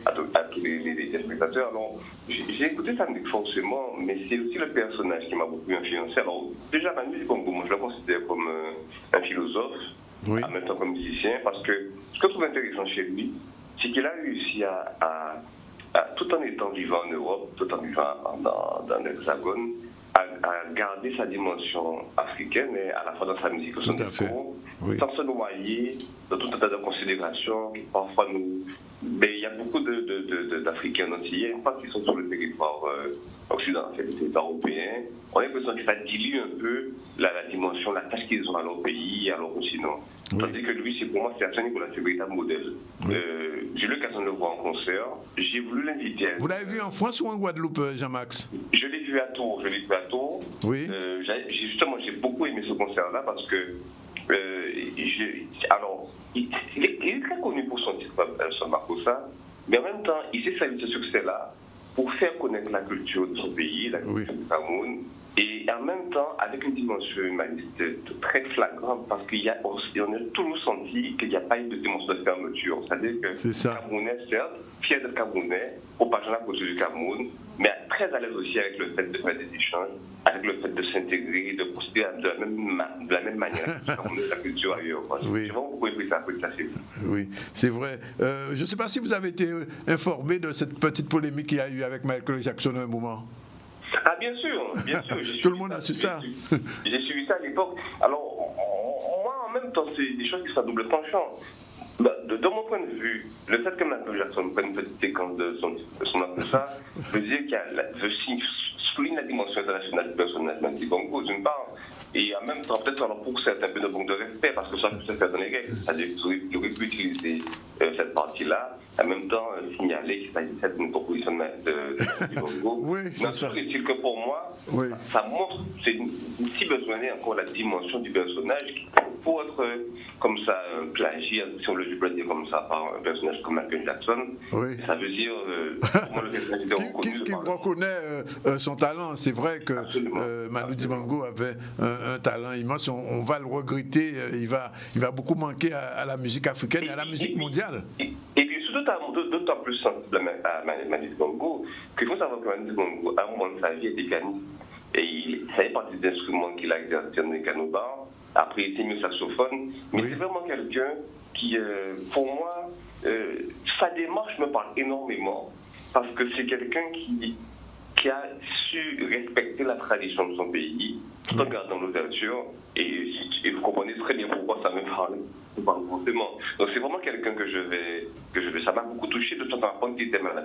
à tous les spectateurs. Alors, j'ai écouté sa musique forcément, mais c'est aussi le personnage qui m'a beaucoup influencé. Alors, déjà, Manu Dibango, moi je le considère comme un philosophe, oui, en même temps comme musicien, parce que ce que je trouve intéressant chez lui, c'est qu'il a réussi tout en étant vivant en Europe, tout en vivant dans l'Hexagone, à garder sa dimension africaine, mais à la fois dans sa musique au son discours, sans se noyer dans tout un tas de considérations qui parfois nous... Mais il y a beaucoup d'Africains antillais, qui sont sur le territoire occidental, le territoire européen. On a l'impression que ça dilue un peu la dimension, la tâche qu'ils ont à leur pays, à leur continent. Oui. Tandis que lui, pour moi, c'est un véritable modèle. Oui. J'ai eu l'occasion de le voir en concert. J'ai voulu l'inviter. Vous l'avez vu en France ou en Guadeloupe, Jean-Max? Je l'ai vu à Tours. Oui. Justement, j'ai beaucoup aimé ce concert-là parce que il est très connu pour son titre, son Makossa, mais en même temps, il s'est servi de ce succès-là pour faire connaître la culture de son pays, la culture du Cameroun, et en même temps avec une dimension humaniste très flagrante, parce qu'on a toujours senti qu'il n'y a pas eu de dimension de fermeture. C'est-à-dire que les Camerounais, certes, fiers d'être Camerounais, propageant la culture du Cameroun, mais très à l'aise aussi avec le fait de faire des échanges, avec le fait de s'intégrer, de procéder de la même manière que la culture ailleurs. Oui. J'ai vraiment beaucoup aimé ça. Oui, c'est vrai. Je ne sais pas si vous avez été informé de cette petite polémique qu'il y a eu avec Michael Jackson à un moment. Ah, bien sûr. Tout le monde a su ça. J'ai suivi ça à l'époque. Alors, moi, en même temps, c'est des choses qui sont à double tranchant. De mon point de vue, le fait que Michael Jackson prenne une petite séquence de son Makossa veut dire qu'il souligne la dimension internationale du personnage Manu Dibango, d'une part, et en même temps, peut-être alors pour certains, un peu de manque de respect, parce que ça peut se faire dans les règles. C'est-à-dire qu'il aurait pu utiliser cette partie-là, en même temps signaler qu'il s'agissait d'une proposition de Manu Dibango. Oui, c'est ça. C'est que pour moi, ça montre, si besoin est encore la dimension du personnage, pour être comme ça, plagié, si on le peut dire comme ça, par un personnage comme Michael Jackson, ça veut dire comment le personnage était reconnu. Qui reconnaît son talent. C'est vrai que Manu Dibango avait un talent immense. On va le regretter. Il va beaucoup manquer à la musique africaine et à la musique mondiale. Et puis surtout, d'autant plus sensible à Manu Dibango qu'il faut savoir que Manu Dibango, à un moment de sa vie, était pianiste. Et ça fait partie des instruments qu'il a exercé dans les canobars. Après, il était mis au saxophone. Mais c'est vraiment quelqu'un qui, pour moi, sa démarche me parle énormément. Parce que c'est quelqu'un qui a su respecter la tradition de son pays, tout en gardant l'ouverture. Et vous comprenez très bien pourquoi ça me parle forcément. Donc c'est vraiment quelqu'un que je vais. Ça m'a beaucoup touché. De toute façon,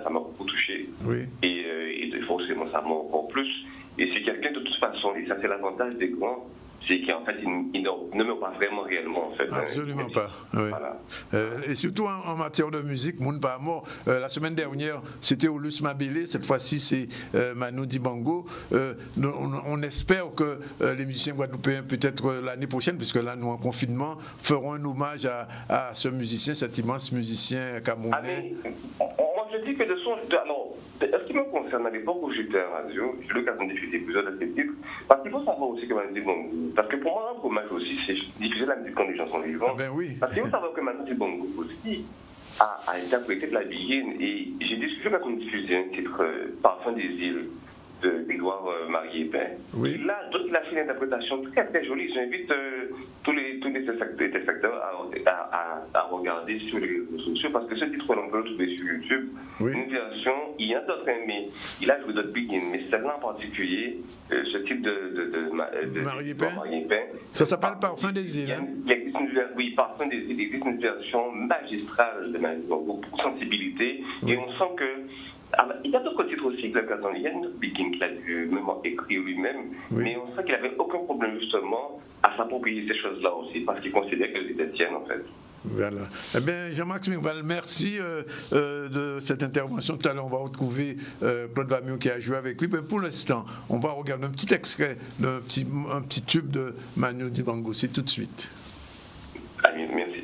ça m'a beaucoup touché. Oui. Et forcément, ça m'a encore plus. Et c'est quelqu'un, de toute façon, et ça c'est l'avantage des grands, c'est qu'en fait, ils ne meurent pas vraiment réellement, en fait. Absolument pas. Oui. Voilà. Et surtout en matière de musique, monde pas mort. La semaine dernière, c'était Oulus Mabélé. Cette fois-ci, c'est Manu Dibango. On espère que les musiciens guadeloupéens, peut-être l'année prochaine, puisque là, nous en confinement, feront un hommage à ce musicien, cet immense musicien camerounais. Moi, je dis que de son. Alors, ce qui me concerne, à l'époque où j'étais à la radio, j'ai eu l'occasion de diffuser plusieurs de ces titres, parce qu'il faut savoir aussi que Manu Dibango, parce que pour moi, un hommage aussi, c'est diffuser la musique quand les gens sont vivants. Ah ben oui. Parce qu'il faut savoir que Manu Dibango aussi a interprété de la biguine, et j'ai l'occasion de diffuser un titre, Parfum des îles, d'Édouard Marie-Épin. Oui. Là, il a fait une interprétation très très jolie. J'invite tous les téléspectateurs à regarder sur les réseaux sociaux, parce que ce titre, on peut le trouver sur YouTube. Oui. Une version, il y a d'autres, mais il a joué d'autres begins, mais celle-là en particulier, ce type de Marie-Épin. Marie-Épin. Ça s'appelle Parfum des îles. Oui, Parfum des îles. Il existe une version magistrale de beaucoup de sensibilité, oui. Et on sent que. Alors, il y a d'autres titres aussi que il y a une Begin qu'il a dû même écrire lui-même, oui. Mais on sent qu'il n'avait aucun problème justement à s'approprier ces choses-là aussi, parce qu'il considérait qu'elles étaient siennes en fait. Voilà. Eh bien, Jean-Max Mirval, merci de cette intervention. Tout à l'heure, on va retrouver Claude Vamiou qui a joué avec lui. Mais pour l'instant, on va regarder un petit extrait d'un petit tube de Manu Dibango. C'est tout de suite. Ah, merci.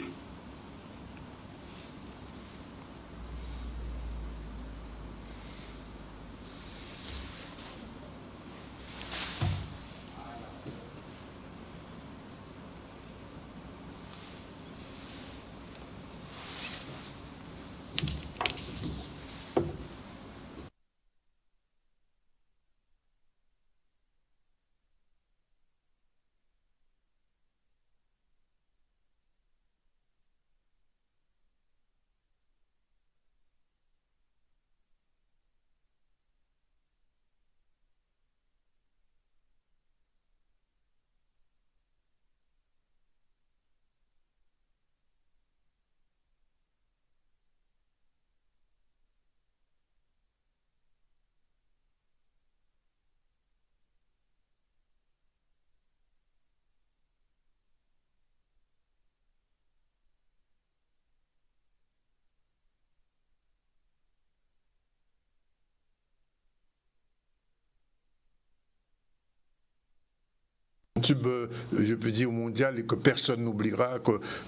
Tube, je peux dire, mondial et que personne n'oubliera,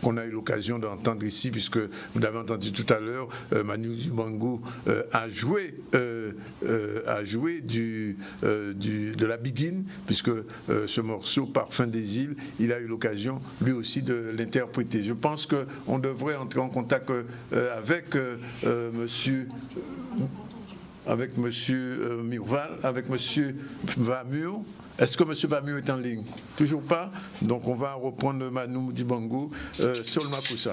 qu'on a eu l'occasion d'entendre ici, puisque vous l'avez entendu tout à l'heure, Manu Dibango a joué de la Begin, puisque ce morceau, Parfum des îles, il a eu l'occasion lui aussi de l'interpréter. Je pense qu'on devrait entrer en contact avec monsieur Mirval, avec monsieur Vamiou. Est-ce que M. Vamiou est en ligne? Toujours pas. Donc on va reprendre Manu Dibango sur le Makusa.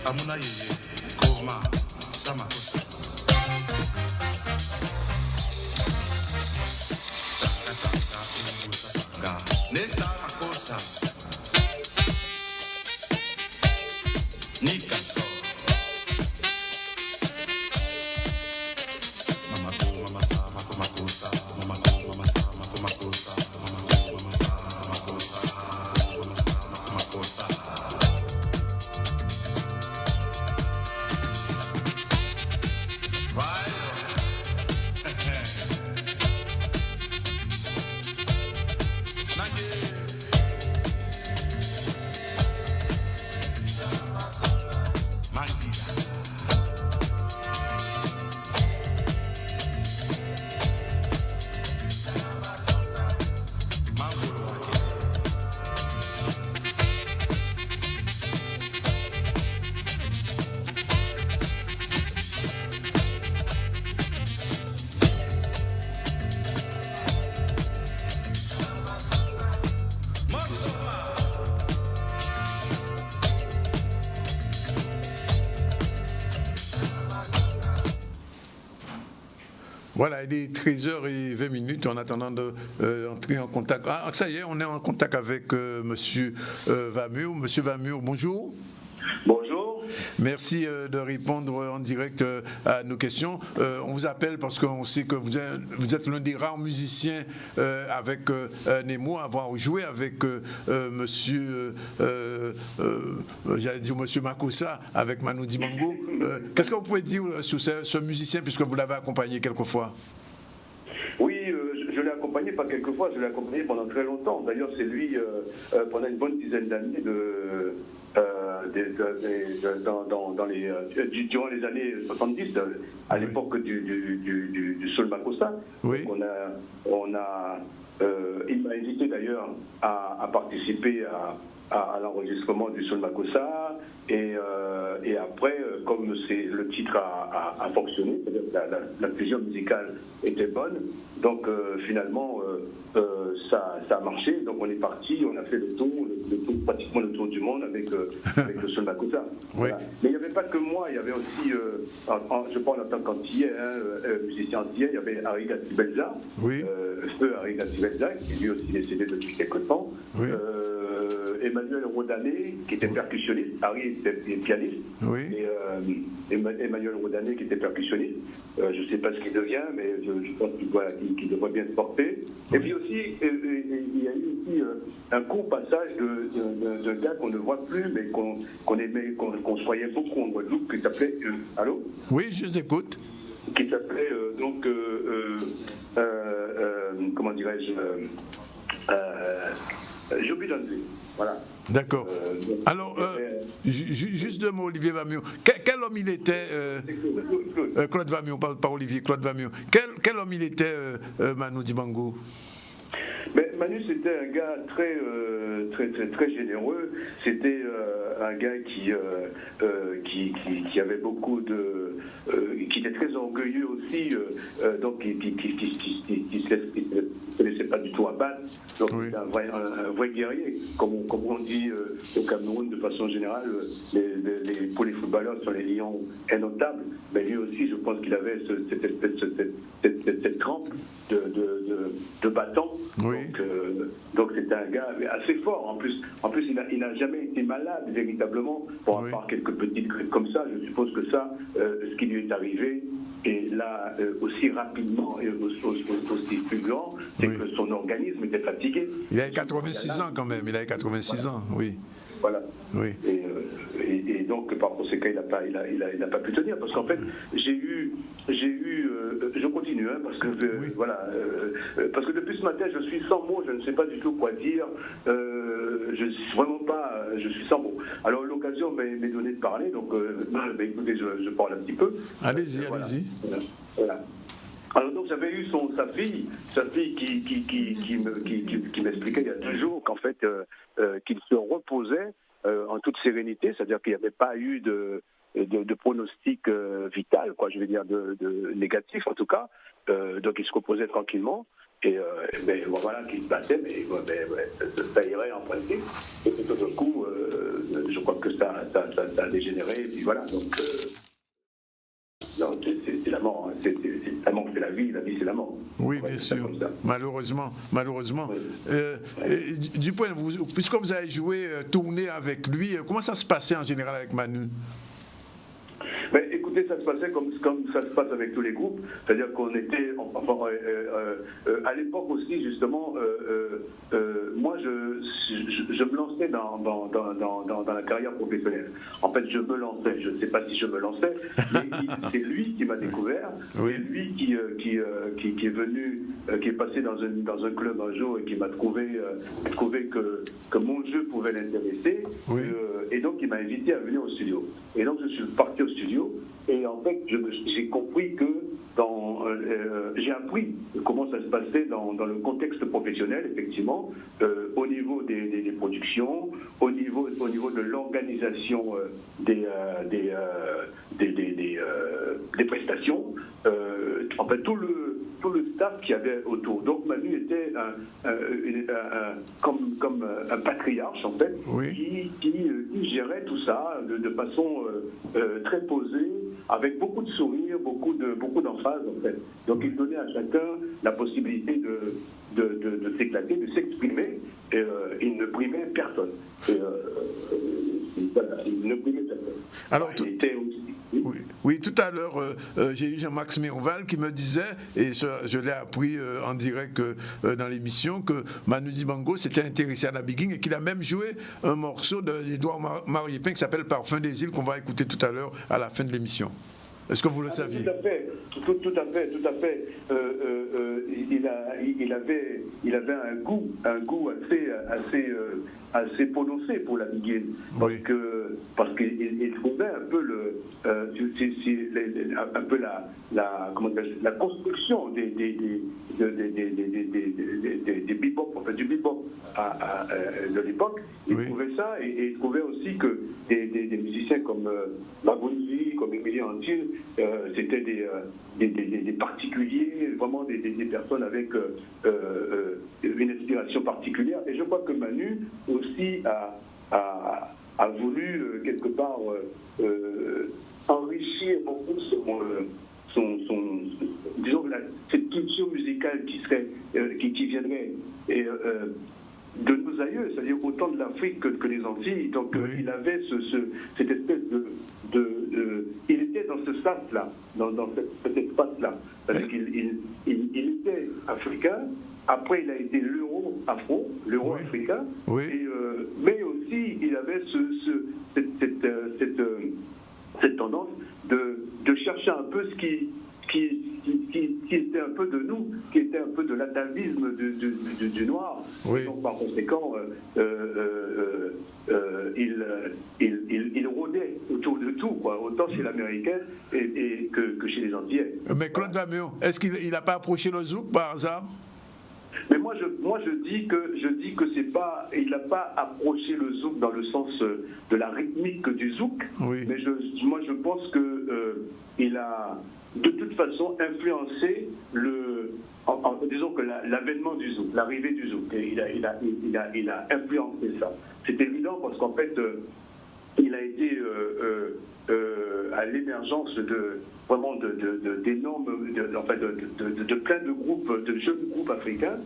Amuna yeye, koma, sama. Nessa makosa Nikaso Mama ko mama sa makosa Mama ko mama sa makosa Mama ko mama sa makosa Mama sa makosa Right Voilà, il est 13h20 en attendant d'entrer en contact. Ah, ça y est, on est en contact avec Monsieur Vamur. Monsieur Vamur, bonjour. Bonjour. Merci de répondre en direct à nos questions. On vous appelle parce qu'on sait que vous êtes l'un des rares musiciens avec Nemo à avoir joué avec Monsieur Makossa, avec Manu Dibango. Qu'est-ce que vous pouvez dire sur ce musicien puisque vous l'avez accompagné quelquefois? Oui, je l'ai accompagné, pas quelquefois, je l'ai accompagné pendant très longtemps. D'ailleurs, c'est lui, pendant une bonne dizaine d'années, durant les années 70, à l'époque du Soul Makossa. Oui. Il m'a invité d'ailleurs à participer à l'enregistrement du Soul Makossa et après, comme le titre a fonctionné, c'est-à-dire que la fusion musicale était bonne, donc finalement ça a marché, donc on est parti, on a fait pratiquement le tour du monde avec le Soul Makossa. Oui. Voilà. Mais il n'y avait pas que moi, il y avait aussi, je parle en tant qu'antillais, musicien antillais, il y avait Harry Gatibelza, oui. Feu Harry Gatibelza, qui lui aussi décédé depuis quelques temps. Oui. Emmanuel Rodanet, qui était percussionniste, Harry était pianiste, oui. et Emmanuel Rodanet, qui était percussionniste. Je ne sais pas ce qu'il devient, mais je pense qu'il devrait bien se porter. Oui. Et puis aussi, il y a eu aussi un court passage de gars qu'on ne voit plus, mais qu'on aimait, qu'on soyait beaucoup en Guadeloupe, qui s'appelait... allô? Oui, je vous écoute. Qui s'appelait comment dirais-je, Joby Lanzé. Voilà. D'accord. Alors, juste deux mots, Olivier Vamur. Quel homme il était, Claude Vamur, pas Olivier, Claude Vamur. Quel homme il était, Manu Dibango? Mais Manu, c'était un gars très généreux. C'était un gars qui avait beaucoup de... qui était très orgueilleux aussi, donc qui se laissait pas du tout abattre. Donc oui. C'était un vrai guerrier. Comme on dit au Cameroun de façon générale, pour les footballeurs sont les lions indomptables. Mais lui aussi, je pense qu'il avait cette trempe de battant. Oui. Donc c'était un gars assez fort. En plus il n'a jamais été malade véritablement pour avoir quelques petites grippes comme ça. Je suppose que ça, ce qui lui est arrivé, et là aussi rapidement et aussi fulgurant, c'est que son organisme était fatigué. Il avait 86 ans quand même. Il avait 86 ans, oui. Voilà. Oui. Et donc par conséquent il n'a pas pu tenir, parce qu'en fait j'ai eu je continue parce que parce que depuis ce matin je suis sans mots, je ne sais pas du tout quoi dire, je suis vraiment pas, je suis sans mots. Alors l'occasion m'est donnée de parler, donc écoutez, je parle un petit peu. Allez-y. Voilà. Alors donc j'avais eu sa fille qui m'expliquait il y a 2 jours qu'en fait qu'il se reposait en toute sérénité, c'est-à-dire qu'il n'y avait pas eu de pronostic vital, quoi, je vais dire de négatif en tout cas. Donc il se reposait tranquillement et voilà qu'il se battait, mais ça irait en principe. Et tout d'un coup, je crois que ça a dégénéré et puis voilà. Donc c'est la évidemment, la mort c'est la vie c'est la mort. Oui, bien sûr. Malheureusement. Oui. Du point de vue, puisque vous avez joué, tourné avec lui, comment ça se passait en général avec Manu? Ben, écoutez, ça se passait comme ça se passe avec tous les groupes, c'est-à-dire qu'on était, à l'époque aussi justement, moi je me lançais dans la carrière professionnelle. En fait, je me lançais, je ne sais pas si je me lançais, mais c'est lui qui m'a découvert, oui. C'est lui qui est venu, qui est passé dans un club un jour et qui m'a trouvé que mon jeu pouvait l'intéresser, oui. Et donc il m'a invité à venir au studio. Et donc je suis parti au studio et en fait j'ai compris que j'ai appris comment ça se passait dans le contexte professionnel, effectivement, au niveau des productions, au niveau de l'organisation des prestations, en fait tout le staff qu'il y avait autour. Donc Manu était comme un patriarche en fait, oui. qui gérait tout ça de façon très posée, avec beaucoup de sourires, beaucoup d'emphase en fait. Donc il donnait à chacun la possibilité de s'éclater, de s'exprimer, et il ne brimait personne. Il ne brimait personne. Alors, oui, tout à l'heure, j'ai eu Jean-Max Mirval qui me disait, et je l'ai appris en direct dans l'émission, que Manu Dibango s'était intéressé à la bigging et qu'il a même joué un morceau d'Édouard Mariépin qui s'appelle Parfum des îles, qu'on va écouter tout à l'heure à la fin de l'émission. Est-ce que vous le saviez? Tout à fait. Il avait un goût assez prononcé pour la bigging, parce qu'il trouvait un peu la construction des bebop, en fait, du bebop de l'époque. Il trouvait ça, et il trouvait aussi que des musiciens comme Mabonzi, comme Émilie Antil, c'était des particuliers, vraiment des personnes avec une inspiration particulière. Et je crois que Manu aussi a voulu quelque part enrichir beaucoup disons cette culture musicale qui viendrait de nos aïeux, c'est-à-dire autant de l'Afrique que des Antilles. Donc il avait cette espèce il était dans ce sas-là, dans cet espace-là. C'est-à-dire qu'il était africain, après il a été l'euro-africain, mais aussi il avait cette tendance de chercher un peu ce qui était un peu de nous, qui était un peu de l'atavisme du noir. Oui. Donc par conséquent, il rôdait autour de tout, quoi, autant chez l'Américain que chez les Antillais. Mais Claude Vamion, est-ce qu'il n'a pas approché le zouk par hasard? Mais moi je dis que c'est pas, il n'a pas approché le zouk dans le sens de la rythmique du zouk, oui. Mais moi je pense que il a de toute façon influencé disons que l'avènement du zouk, l'arrivée du zouk. Il a influencé ça. C'est évident parce qu'en fait il a été à l'émergence vraiment d'énormes, de plein de groupes, de jeunes groupes africains,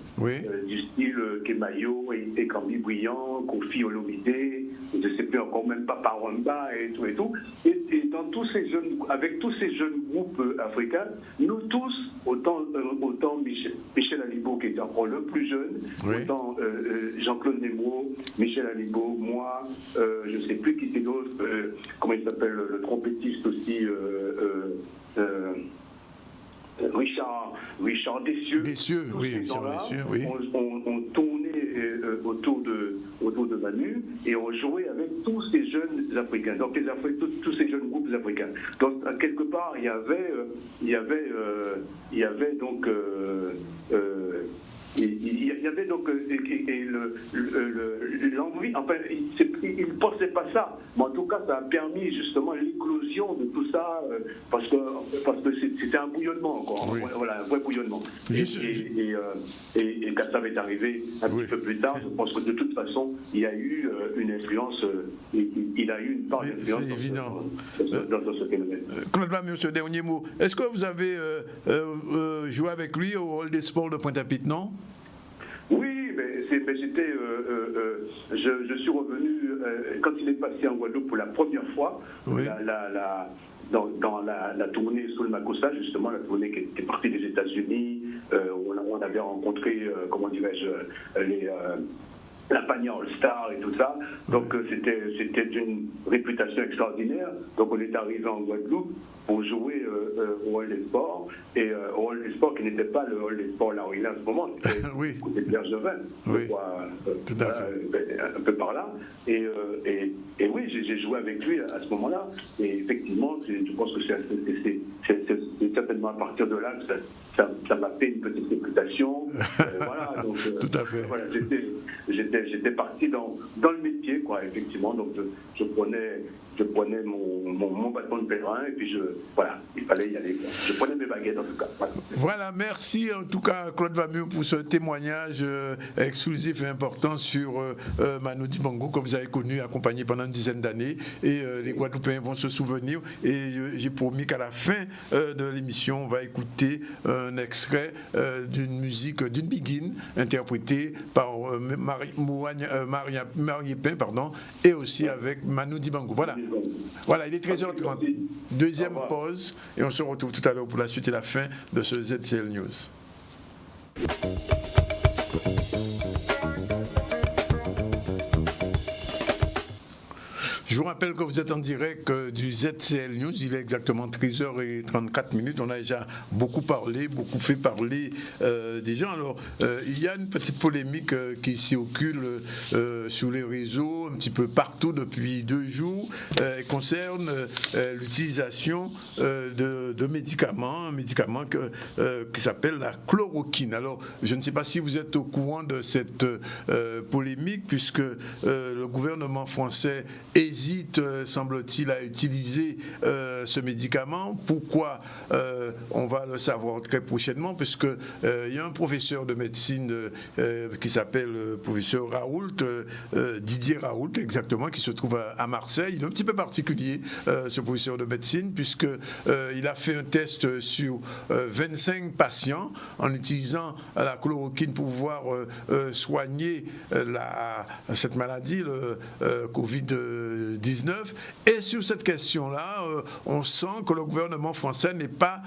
du style Kemayo, et Kambi Bouillant, Kofi Olomide, je ne sais plus encore, même Papa Wamba et tout. Et dans tous ces jeunes, avec tous ces jeunes groupes africains, nous tous, autant Michel Alibo qui était encore le plus jeune, autant Jean-Claude Nemo, Michel Alibo, moi, je ne sais plus qui c'est d'autre, comment il s'appelle, le trompettiste aussi, Richard Dessieux, oui, on tournait autour de Manu et on jouait avec tous ces jeunes africains, donc tous ces jeunes groupes africains. Donc quelque part il y avait donc il y avait donc l'envie, enfin, il ne pensait pas ça, mais en tout cas, ça a permis justement l'éclosion de tout ça, parce que c'était un bouillonnement, encore, voilà, un vrai bouillonnement. Et quand ça va être arrivé un petit peu plus tard, je pense que de toute façon, il y a eu une influence, il a eu une part d'influence dans ce phénomène. Claude Vamieux, ce dernier mot, est-ce que vous avez joué avec lui au Hall des Sports de Pointe-à-Pitre, non? Oui, mais j'étais, je suis revenu, quand il est passé en Guadeloupe pour la première fois, dans la tournée Soul Makossa, justement, la tournée qui était partie des États-Unis, on avait rencontré, comment dirais-je, la Pania All-Star et tout ça. Donc c'était d'une réputation extraordinaire. Donc on est arrivé en Guadeloupe pour jouer au Hall des Sports, et au Hall des Sports qui n'était pas le Hall des Sports là où il est en ce moment, c'était côté de Bergevin, un peu par là. Et oui, j'ai joué avec lui à ce moment-là, et effectivement, je pense que c'est certainement à partir de là que ça m'a fait une petite réputation. Voilà, donc tout à fait. Voilà, j'étais parti dans le métier, quoi, effectivement. Donc je prenais mon bâton de pèlerin, et puis il fallait y aller, quoi. Je prenais mes baguettes, en tout cas. Voilà, merci en tout cas Claude Vamieux pour ce témoignage exclusif et important sur Manu Dibango, que vous avez connu, accompagné pendant une dizaine d'années, et les Guadeloupéens vont se souvenir, et j'ai promis qu'à la fin de l'émission, on va écouter un extrait d'une musique, d'une Begin, interprétée par Marie Pin, et aussi avec Manu Dibango. Voilà, il est 13h30. Deuxième pause, et on se retrouve tout à l'heure pour la suite et la fin de ce ZCL News. Je vous rappelle que vous êtes en direct du ZCL News, il est exactement 13h34. On a déjà beaucoup parlé, beaucoup fait parler des gens. Alors, il y a une petite polémique qui circule sur les réseaux, un petit peu partout depuis 2 jours, concerne l'utilisation de médicaments, un médicament qui s'appelle la chloroquine. Alors, je ne sais pas si vous êtes au courant de cette polémique, puisque le gouvernement français hésite, semble-t-il, à utiliser ce médicament. Pourquoi? On va le savoir très prochainement, puisque il y a un professeur de médecine qui s'appelle professeur Raoult, Didier Raoult exactement, qui se trouve à Marseille. Il est un petit peu particulier, ce professeur de médecine, puisque il a fait un test sur 25 patients en utilisant la chloroquine pour pouvoir soigner cette maladie, le Covid-19. Et sur cette question-là, on sent que le gouvernement français n'est pas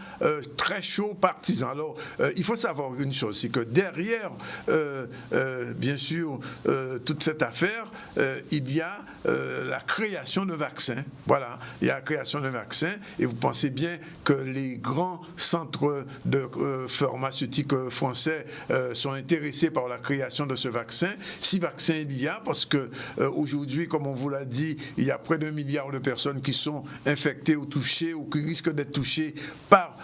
très chaud partisan. Alors, il faut savoir une chose, c'est que derrière, bien sûr, toute cette affaire, il y a la création de vaccins. Voilà, il y a la création de vaccins, et vous pensez bien que les grands centres pharmaceutiques français sont intéressés par la création de ce vaccin. Si vaccin il y a, parce que aujourd'hui, comme on vous l'a dit, il y a près d'1 milliard de personnes qui sont infectées ou touchées ou qui risquent d'être touchées par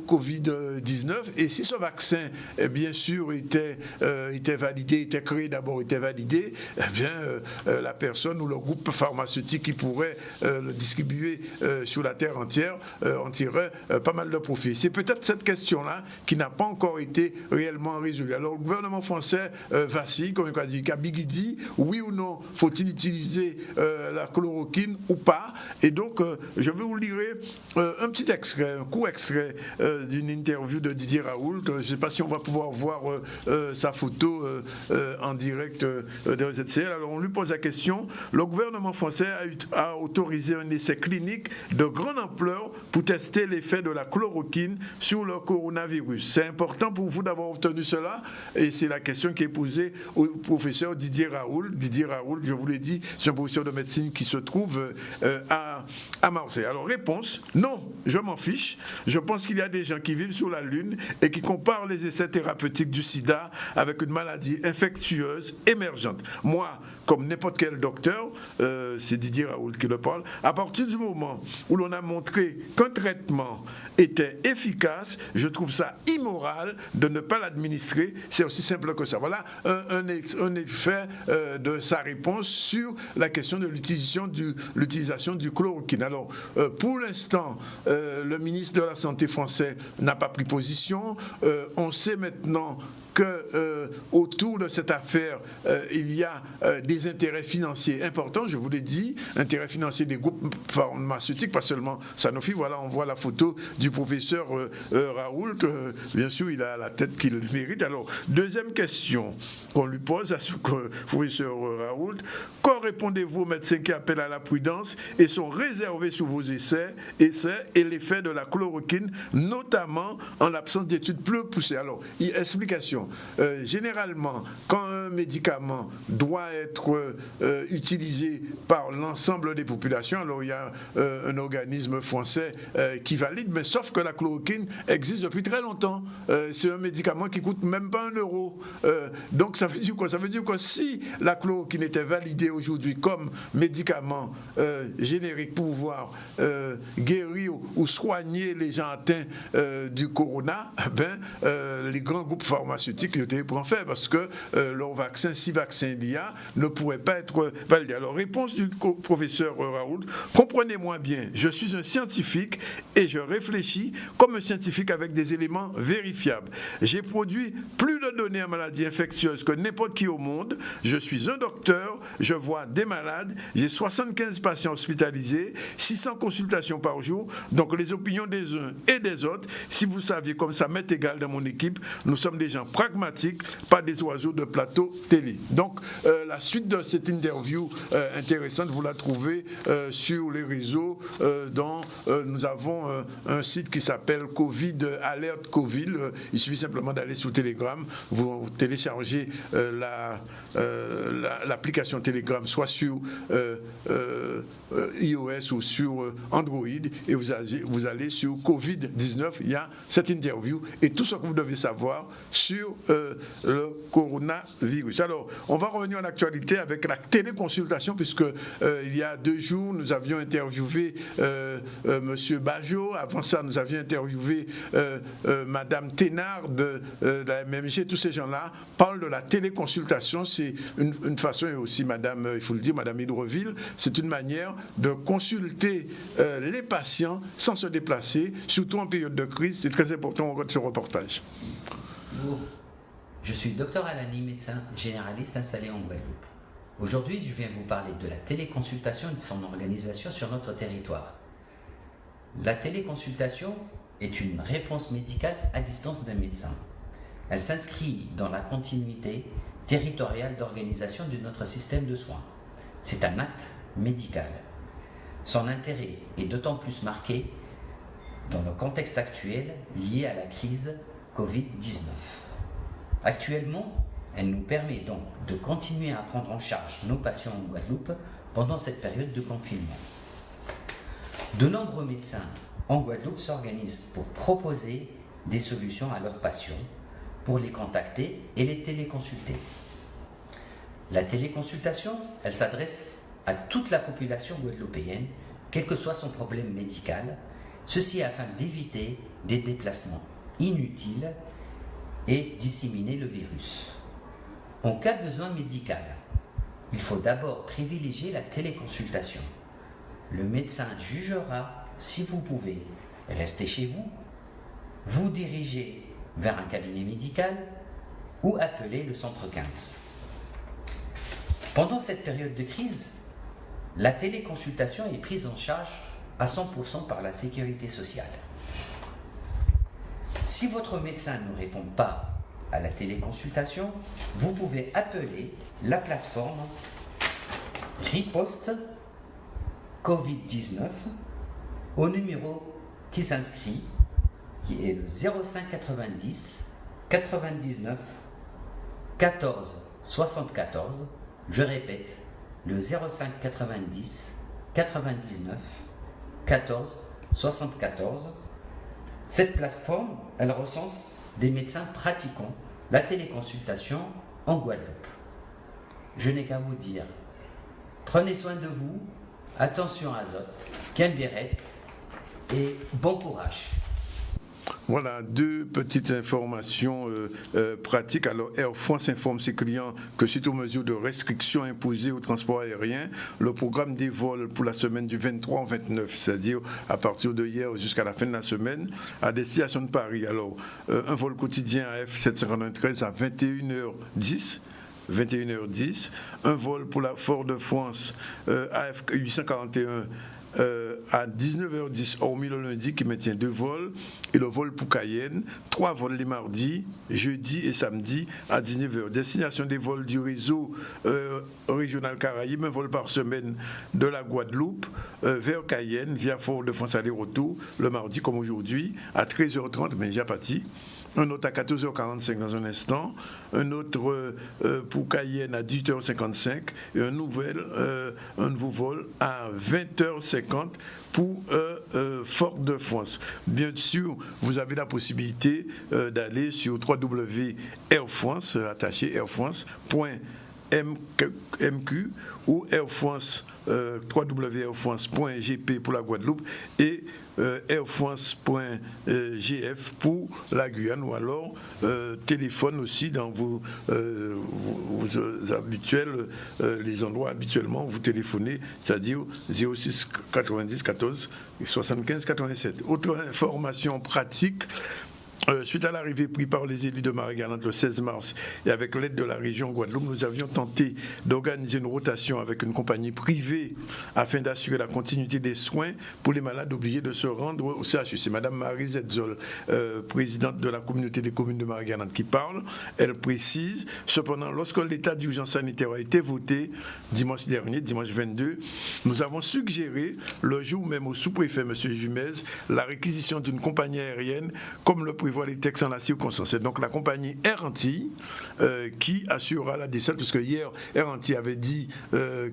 Covid-19. Et si ce vaccin, bien sûr, était validé, était créé d'abord, était validé, eh bien, la personne ou le groupe pharmaceutique qui pourrait le distribuer sur la terre entière en tirerait pas mal de profit. C'est peut-être cette question-là qui n'a pas encore été réellement résolue. Alors, le gouvernement français vacille, comme on a dit, Kabigidi, oui ou non, faut-il utiliser la chloroquine ou pas? Et donc, je vais vous lire un petit extrait, un court extrait d'une interview de Didier Raoult. Je ne sais pas si on va pouvoir voir sa photo en direct de ZCL. Alors, on lui pose la question. Le gouvernement français a autorisé un essai clinique de grande ampleur pour tester l'effet de la chloroquine sur le coronavirus. C'est important pour vous d'avoir obtenu cela? Et c'est la question qui est posée au professeur Didier Raoult. Didier Raoult, je vous l'ai dit, c'est un professeur de médecine qui se trouve à Marseille. Alors, réponse, non, je m'en fiche. fiche. Je pense qu'il y a des gens qui vivent sur la Lune et qui comparent les essais thérapeutiques du sida avec une maladie infectieuse émergente. Moi, comme n'importe quel docteur, c'est Didier Raoult qui le parle, à partir du moment où l'on a montré qu'un traitement était efficace, je trouve ça immoral de ne pas l'administrer. C'est aussi simple que ça. Voilà un effet de sa réponse sur la question de l'utilisation du chloroquine. Alors, pour l'instant, le ministre de la Santé français n'a pas pris position. On sait maintenant que autour de cette affaire, il y a des intérêts financiers importants, je vous l'ai dit, intérêts financiers des groupes pharmaceutiques, pas seulement Sanofi. Voilà, on voit la photo du professeur Raoult. Bien sûr, il a la tête qu'il mérite. Alors, deuxième question qu'on lui pose à ce professeur Raoult. Qu'en répondez-vous aux médecins qui appellent à la prudence et sont réservés sur vos essais et l'effet de la chloroquine, notamment en l'absence d'études plus poussées? Alors, explication. Généralement, quand un médicament doit être utilisé par l'ensemble des populations, alors il y a un organisme français qui valide, mais sauf que la chloroquine existe depuis très longtemps. C'est un médicament qui coûte même pas 1 euro. Donc ça veut dire quoi? Ça veut dire que si la chloroquine était validée aujourd'hui comme médicament générique pour pouvoir guérir ou soigner les gens atteints du corona, les grands groupes pharmaceutiques pour en faire, parce que leur vaccin, si vaccin il y a, ne pourrait pas être validé. Alors, réponse du professeur Raoult: comprenez-moi bien, je suis un scientifique et je réfléchis comme un scientifique avec des éléments vérifiables. J'ai produit plus de données en maladies infectieuses que n'importe qui au monde. Je suis un docteur, je vois des malades, j'ai 75 patients hospitalisés, 600 consultations par jour, donc les opinions des uns et des autres, si vous saviez comme ça m'est égal dans mon équipe, nous sommes des gens pragmatiques, pas des oiseaux de plateau télé. Donc, la suite de cette interview intéressante, vous la trouvez sur les réseaux dont nous avons un site qui s'appelle Covid Alert Covid. Il suffit simplement d'aller sur Telegram, vous téléchargez l'application Telegram, soit sur iOS ou sur Android, et vous allez sur Covid-19, il y a cette interview et tout ce que vous devez savoir sur le coronavirus. Alors, on va revenir à l'actualité avec la téléconsultation, puisque il y a 2 jours, nous avions interviewé Monsieur Bajot. Avant ça, nous avions interviewé Madame Thénard de la MMG. Tous ces gens-là parlent de la téléconsultation. C'est une façon, et aussi Madame, il faut le dire, Madame Hydreville, c'est une manière de consulter les patients sans se déplacer, surtout en période de crise. C'est très important, on regarde ce reportage. Je suis Dr Alani, médecin généraliste installé en Guadeloupe. Aujourd'hui, je viens vous parler de la téléconsultation et de son organisation sur notre territoire. La téléconsultation est une réponse médicale à distance d'un médecin. Elle s'inscrit dans la continuité territoriale d'organisation de notre système de soins. C'est un acte médical. Son intérêt est d'autant plus marqué dans le contexte actuel lié à la crise Covid-19. Actuellement, elle nous permet donc de continuer à prendre en charge nos patients en Guadeloupe pendant cette période de confinement. De nombreux médecins en Guadeloupe s'organisent pour proposer des solutions à leurs patients, pour les contacter et les téléconsulter. La téléconsultation, elle s'adresse à toute la population guadeloupéenne, quel que soit son problème médical, ceci afin d'éviter des déplacements inutiles et disséminer le virus. En cas de besoin médical, il faut d'abord privilégier la téléconsultation. Le médecin jugera si vous pouvez rester chez vous, vous diriger vers un cabinet médical ou appeler le centre 15. Pendant cette période de crise, la téléconsultation est prise en charge à 100% par la sécurité sociale. Si votre médecin ne répond pas à la téléconsultation, vous pouvez appeler la plateforme Riposte Covid-19 au numéro qui s'inscrit, qui est le 05 90 99 14 74. Je répète, le 05 90 99 14 74. Cette plateforme, elle recense des médecins pratiquant la téléconsultation en Guadeloupe. Je n'ai qu'à vous dire, prenez soin de vous, attention à azote, bien-être et bon courage. Voilà, deux petites informations pratiques. Alors, Air France informe ses clients que suite aux mesures de restriction imposées au transport aérien, le programme des vols pour la semaine du 23 au 29, c'est-à-dire à partir de hier jusqu'à la fin de la semaine, à destination de Paris. Alors, un vol quotidien AF 793 à 21h10. 21h10, un vol pour la Fort-de-France AF 841 à 19h10, hormis le lundi qui maintient 2 vols, et le vol pour Cayenne, 3 vols les mardis, jeudi et samedi à 19h. Destination des vols du réseau régional Caraïbes, un vol par semaine de la Guadeloupe vers Cayenne via Fort-de-France aller-retour, le mardi comme aujourd'hui, à 13h30, mais déjà parti. Un autre à 14h45 dans un instant, un autre pour Cayenne à 18h55 et un nouveau vol à 20h50 pour Fort-de-France. Bien sûr, vous avez la possibilité d'aller sur www.airfrance, attaché airfrance.mq ou airfrance www.airfrance.gp pour la Guadeloupe et airfrance.gf pour la Guyane, ou alors téléphone aussi dans vos habituels, les endroits habituellement où vous téléphonez, c'est-à-dire 06 90 14 75 87. Autre information pratique. Suite à l'arrivée prise par les élus de Marie-Galante le 16 mars et avec l'aide de la région Guadeloupe, nous avions tenté d'organiser une rotation avec une compagnie privée afin d'assurer la continuité des soins pour les malades obligés de se rendre au CHU. C'est Mme Marie Zetzol, présidente de la communauté des communes de Marie-Galante, qui parle. Elle précise, cependant, lorsque l'état d'urgence sanitaire a été voté dimanche dernier, dimanche 22, nous avons suggéré le jour même au sous-préfet, M. Jumez, la réquisition d'une compagnie aérienne comme le prévoit les textes en la circonstance. C'est donc la compagnie Air Antilles qui assurera la desserte, parce que hier Air Antilles avait dit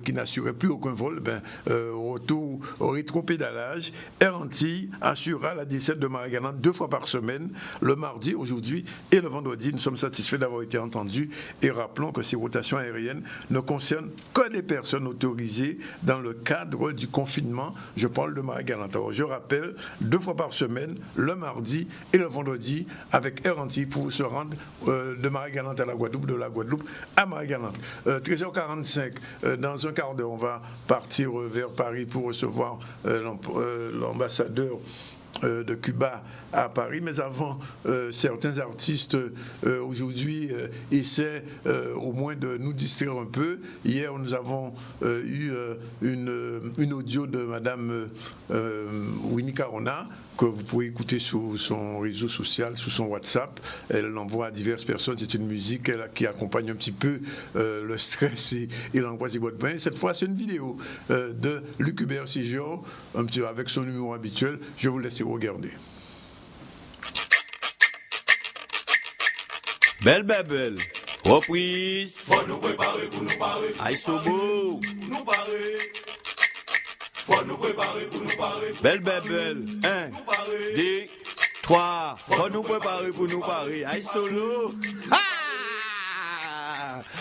qu'il n'assurait plus aucun vol. Retour au rétropédalage, Air Antilles assurera la desserte de Marie-Galante 2 fois par semaine, le mardi, aujourd'hui et le vendredi. Nous sommes satisfaits d'avoir été entendus et rappelons que ces rotations aériennes ne concernent que les personnes autorisées dans le cadre du confinement. Je parle de Marie-Galante. Alors, je rappelle, 2 fois par semaine, le mardi et le vendredi, avec Air Antilles pour se rendre de Marie-Galante à la Guadeloupe, de la Guadeloupe à Marie-Galante. 13h45, dans un quart d'heure, on va partir vers Paris pour recevoir l'ambassadeur de Cuba à Paris, mais avant, certains artistes aujourd'hui essaient au moins de nous distraire un peu. Hier, nous avons eu une audio de Madame Winnie Carona, que vous pouvez écouter sur son réseau social, sur son WhatsApp. Elle l'envoie à diverses personnes. C'est une musique qui accompagne un petit peu le stress et l'angoisse des boîtes de pain. Cette fois, c'est une vidéo de Luc Hubert Sigeau, un petit avec son numéro habituel. Je vous laisse regarder. Belle belle, reprise. Faut nous préparer pour nous parer. Aïe Sobo. Nous parer. Faut nous préparer pour nous parer. Belle belle, 1, 2, 3. Faut nous préparer pour nous parer. Aïe Solo.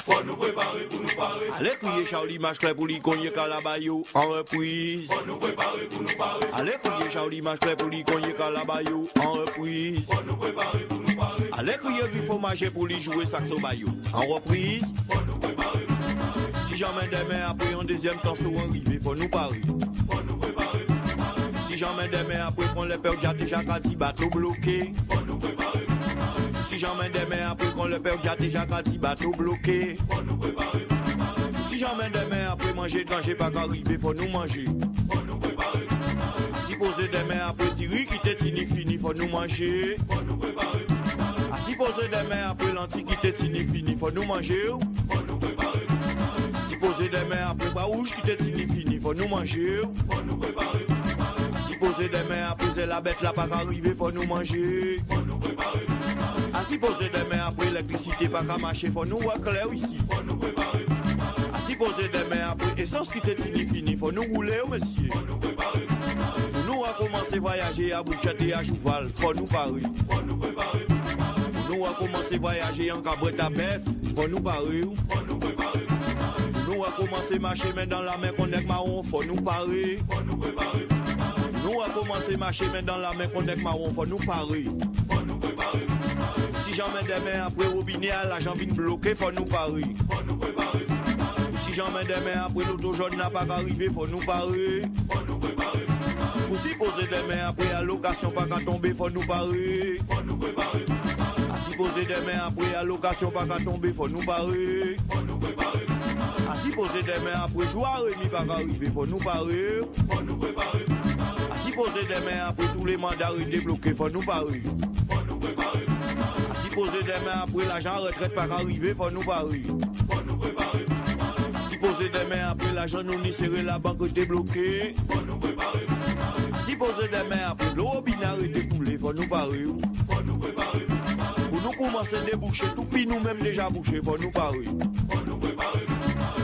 Faut nous préparer pour nous parer. Allez crier Charlie Machelin pour lui cogner Calabayo en reprise. Faut nous préparer pour nous parer. Allez crier Charlie Machelin pour lui cogner Calabayo en reprise. Faut nous préparer pour nous parer. Allez crier Grifo Manger pour lui jouer Saxo Bayo en reprise. Faut nous préparer pour nous parer. Si jamais demain après en deuxième temps sur un rivet, faut nous parer. Faut nous préparer pour nous parer. Si jamais demain après prendre les peurs déjà qu'à 10 bateaux bloqués. Faut nous préparer pour nous parer. Si jamais demain après qu'on le père déjà qu'à 10 bateaux bloqués. Faut nous préparer pour nous parer. Si jamais demain après manger danger pas qu'arriver, faut nous manger. Faut nous préparer pour nous parer. Si poser demain après tirer qui t'est fini, faut nous manger. Faut nous préparer pour nous parer. Si poser demain après l'antiquité fini, faut nous manger. Faut nous préparer pour nous parer. Si poser demain après bras rouge qui t'est fini, faut nous manger. Faut nous préparer pour nous parer. Si poser demain après c'est la bête là pas qu'arriver, faut nous manger. Faut nous préparer pour nous parer. Si poser demain après l'électricité pas qu'à marcher, faut nous voir clair ici. Faut nous préparer pour nous parer. Si Si poser des mains après, essence qui t'est fini, faut nous rouler, monsieur. Nous a commencé à voyager à Bouchette et à Jouval, faut nous parer. Nous a commencé à voyager en Cabret à Bef, faut nous parer. Nous a commencé à marcher main dans la main qu'on est marron, faut nous parer. Nous a commencé à marcher main dans la main qu'on est marron, faut nous parer. Si j'en mets des mains après robinet, l'argent vient bloqué, faut nous parer. Si j'en mets des mains après l'auto jaune n'a pas qu'arriver, faut nous parer. Ou si poser des mains après allocation pas qu'à tomber, faut nous parer. Si poser des mains après allocation pas qu'à tomber, faut nous parer. Si poser des mains après joie Rémi pas qu'à arriver, faut nous parer. Si poser des mains après tous les mandats débloqués, faut nous parer. Si poser des mains après l'argent retraite pas qu'à arriver, faut nous parer. Si poser des mains après l'argent nous ni serrer la banque débloquée. Si poser des mains après le robinet arrêté couler, faut nous parer. Pour nous commencer à déboucher, tout puis nous-mêmes déjà boucher, faut nous parer.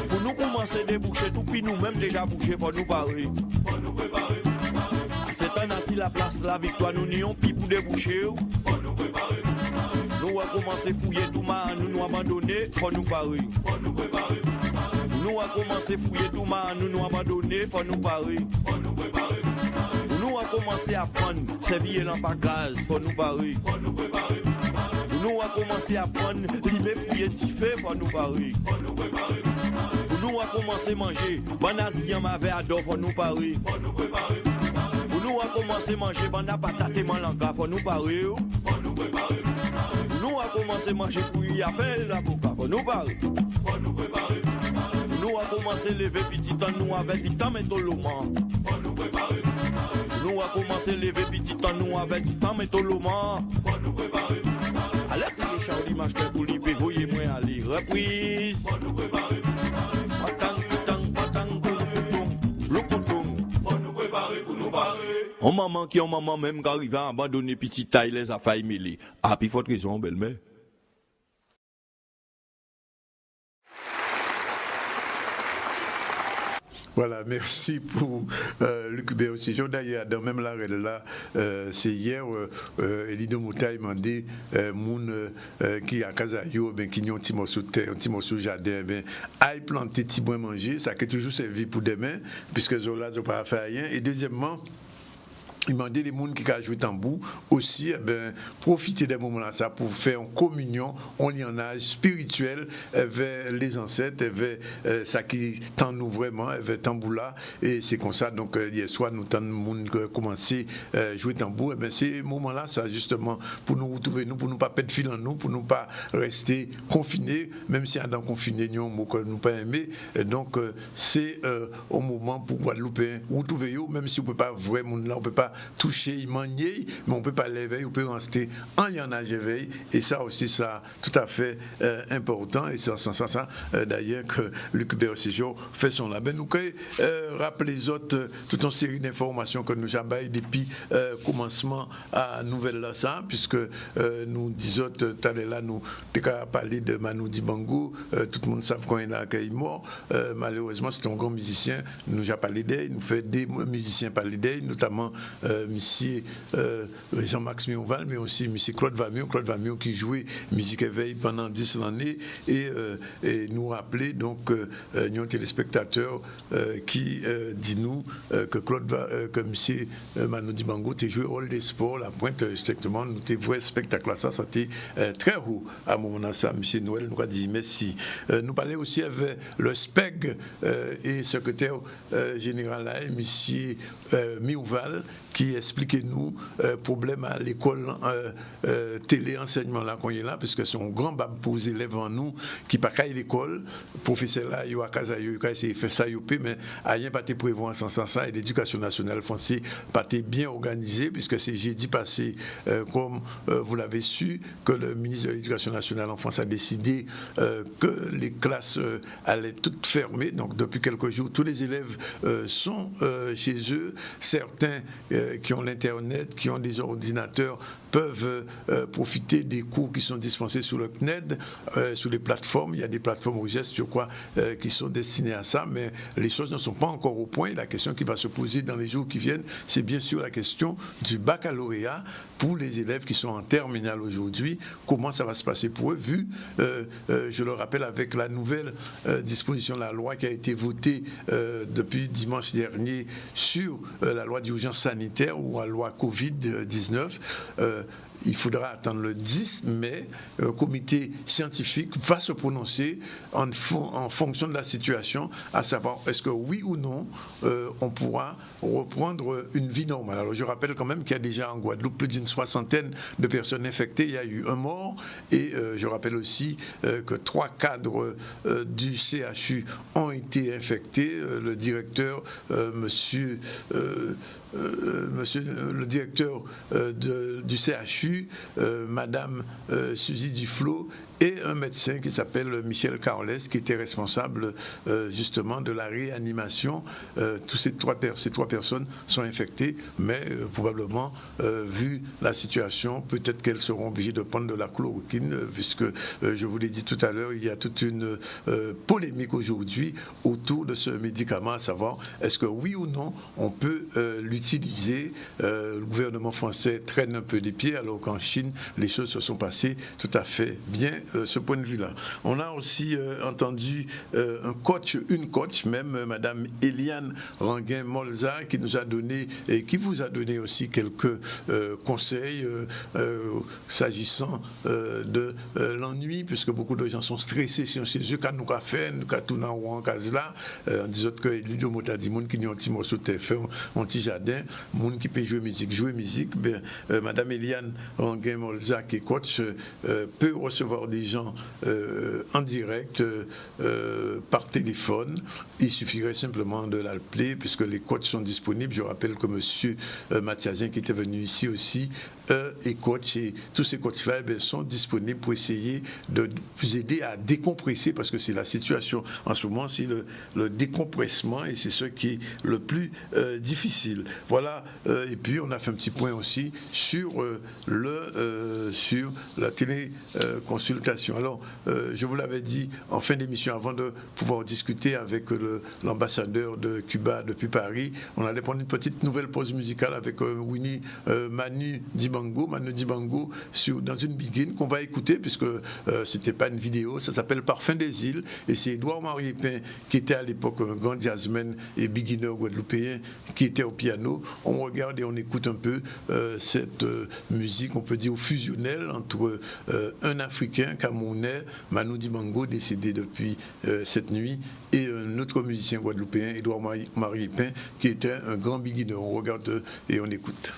Pour nous commencer à déboucher, tout puis nous-mêmes déjà boucher, faut nous parer. C'est un assis la place, la victoire, nous n'y ont plus pour déboucher. Nous avons commencé à fouiller tout mal, nous abandonner, faut nous parer. Nous avons commencé à fouiller tout mal, nous abandonner, faut nous parer. Nous avons commencé à prendre, servir lampe à gaz, faut nous parer. Nous avons commencé à prendre, limer, fouiller, tiffer, faut nous parer. Nous avons commencé à manger, banasi en ma verre d'or, faut nous parer. Nous avons commencé à manger, banana patate et malanga, faut nous parer. Nous avons commencé à manger couilles à faire les avocats, faut nous parer. Nous avons commencé à lever petit temps, nous avec du temps, mais tout le monde. Nous avons commencé à lever petit temps, nous avec du temps, mais tout le monde. Allez, les Charlie m'achète pour lui, voyez-moi aller. Reprise. On maman qui on maman même qui arrive à abandonner petit taille les affaires mêlées. Ah, puis faut raison, belle-mère. Voilà, merci pour Luc Béossijo. D'ailleurs, dans même l'arrêt là, c'est hier, Elido Moutaï m'a dit, moun qui à Kazayo, ben qui ont un petit morceau de terre, un petit morceau de jardin, ben aille planter, petit bois manger, ça qui est toujours servi pour demain, puisque Zola n'a pas fait rien. Et deuxièmement, il m'a dit les gens qui ont joué tambour aussi, profiter des moments-là ça pour faire une communion, un lionnage spirituel vers les ancêtres, vers ça qui tend nous vraiment, vers tambour-là. Et c'est comme ça, donc hier soir, nous tant de monde commencé à jouer tambour. Et ces moments-là, ça justement pour nous retrouver, nous, pour nous pas perdre fil en nous, pour nous pas rester confinés, même si on est confiné, nous ne pas aimer. Donc c'est au moment pour Guadeloupéens retrouver, même si on ne peut pas vraiment là, on peut pas toucher, manier, mais on ne peut pas l'éveiller, on peut rester en lionnage éveil, et ça aussi, ça tout à fait important, et c'est en ce sens d'ailleurs que Luc Béossijo fait son label. Nous pouvons rappeler les autres, toute une série d'informations que nous avons depuis commencement à nouvelle là ça, puisque nous disons tout à l'heure, nous avons parlé de Manu Dibango, tout le monde sait qu'on est là, qu'il est mort, malheureusement c'est un grand musicien, nous avons parlé d'elle, nous fait des musiciens parler d'elle, notamment monsieur Jean-Max Mionval, mais aussi monsieur Claude Vamion qui jouait musique éveil pendant 10 années et nous rappeler donc nos téléspectateurs qui dit nous que monsieur Manu Dibango a joué rôle des sports, la pointe strictement, nous avons vu spectacle ça était très haut à un moment ça, monsieur Noël nous a dit merci. Nous parlons aussi avec le SPEG et secrétaire général là, monsieur Mionval, qui expliquait nous problème à l'école télé-enseignement là qu'on est là, parce que c'est un grand bab pour les élèves en nous qui pas qu'à l'école, professeur là, il a Kazayo, il a essayé de faire ça, mais rien pas été prévu en sens ça, et l'éducation nationale française pas été bien organisée, puisque c'est jeudi passé, comme vous l'avez su, que le ministre de l'Éducation nationale en France a décidé que les classes allaient toutes fermer, donc depuis quelques jours, tous les élèves sont chez eux, certains qui ont l'Internet, qui ont des ordinateurs, peuvent profiter des cours qui sont dispensés sur le CNED, sur les plateformes. Il y a des plateformes au geste, je crois, qui sont destinées à ça, mais les choses ne sont pas encore au point. La question qui va se poser dans les jours qui viennent, c'est bien sûr la question du baccalauréat pour les élèves qui sont en terminale aujourd'hui. Comment ça va se passer pour eux, vu, je le rappelle, avec la nouvelle disposition de la loi qui a été votée depuis dimanche dernier sur la loi d'urgence sanitaire ou la loi Covid-19. Il faudra attendre le 10 mai. Un comité scientifique va se prononcer en fonction de la situation, à savoir est-ce que oui ou non on pourra reprendre une vie normale. Alors je rappelle quand même qu'il y a déjà en Guadeloupe plus d'une 60aine de personnes infectées. Il y a eu un mort et je rappelle aussi que 3 cadres du CHU ont été infectés. Le directeur, monsieur le directeur du CHU, Madame Suzy Duflo, et un médecin qui s'appelle Michel Carles, qui était responsable justement de la réanimation. Ces trois personnes sont infectées, mais probablement, vu la situation, peut-être qu'elles seront obligées de prendre de la chloroquine, puisque, je vous l'ai dit tout à l'heure, il y a toute une polémique aujourd'hui autour de ce médicament, à savoir, est-ce que oui ou non, on peut l'utiliser. Le gouvernement français traîne un peu les pieds, alors qu'en Chine, les choses se sont passées tout à fait bien. Ce point de vue-là. On a aussi entendu une coach même, Madame Eliane Ranguin-Molza, qui nous a donné et qui vous a donné aussi quelques conseils s'agissant de l'ennui, puisque beaucoup de gens sont stressés chez eux, quand nous avons fait, nous avons tourné en case là, en disant que l'idée mot a dit, monde qui ont un petit morceau de fait, un petit jardin, monde qui peut jouer musique, Madame Eliane Ranguin-Molza, qui est coach, peut recevoir des gens en direct par téléphone. Il suffirait simplement de l'appeler puisque les coachs sont disponibles. Je rappelle que M. Mathiasien, qui était venu ici aussi, et coach, et tous ces coachs-là sont disponibles pour essayer de vous aider à décompresser, parce que c'est la situation en ce moment, c'est le décompressement, et c'est ce qui est le plus difficile. Voilà, et puis on a fait un petit point aussi sur la téléconsultation. Alors, je vous l'avais dit en fin d'émission, avant de pouvoir discuter avec l'ambassadeur de Cuba depuis Paris, on allait prendre une petite nouvelle pause musicale avec Manu Dibango, dans une biguine qu'on va écouter, puisque c'était pas une vidéo, ça s'appelle Parfum des îles, et c'est Édouard Marie-Pin, qui était à l'époque un grand jazzman et beginner guadeloupéen, qui était au piano. On regarde et on écoute un peu cette musique, on peut dire fusionnelle, entre un Africain camerounais, Manu Dibango, décédé depuis cette nuit, et un autre musicien guadeloupéen, Édouard Marie-Pin, qui était un grand beginner. On regarde et on écoute.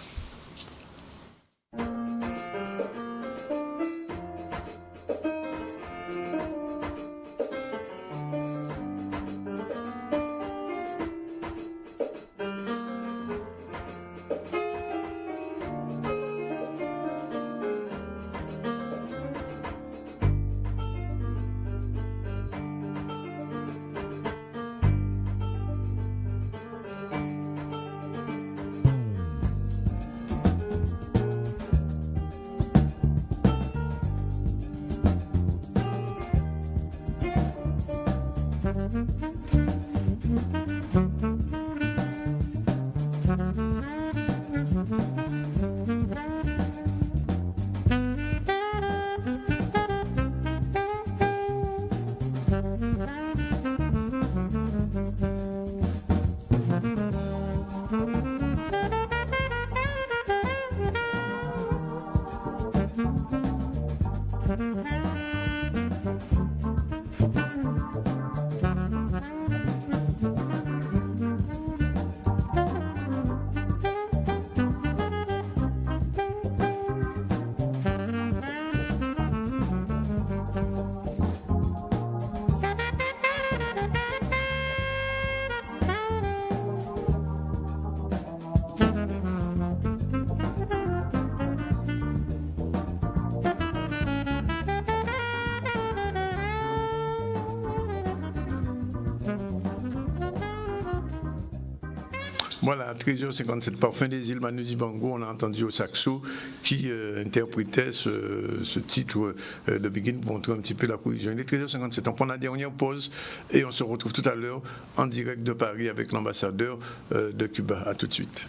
Voilà, 13h57, Parfum des îles, Manu Dibango, on a entendu au saxo qui interprétait ce titre de Begin pour montrer un petit peu la cohésion. Il est 13h57, on prend la dernière pause et on se retrouve tout à l'heure en direct de Paris avec l'ambassadeur de Cuba. À tout de suite.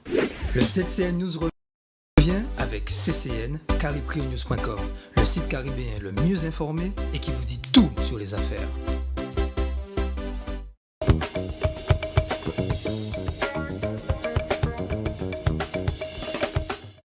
Le 7CN News revient avec CCN, cariprionews.com, le site caribéen le mieux informé et qui vous dit tout sur les affaires.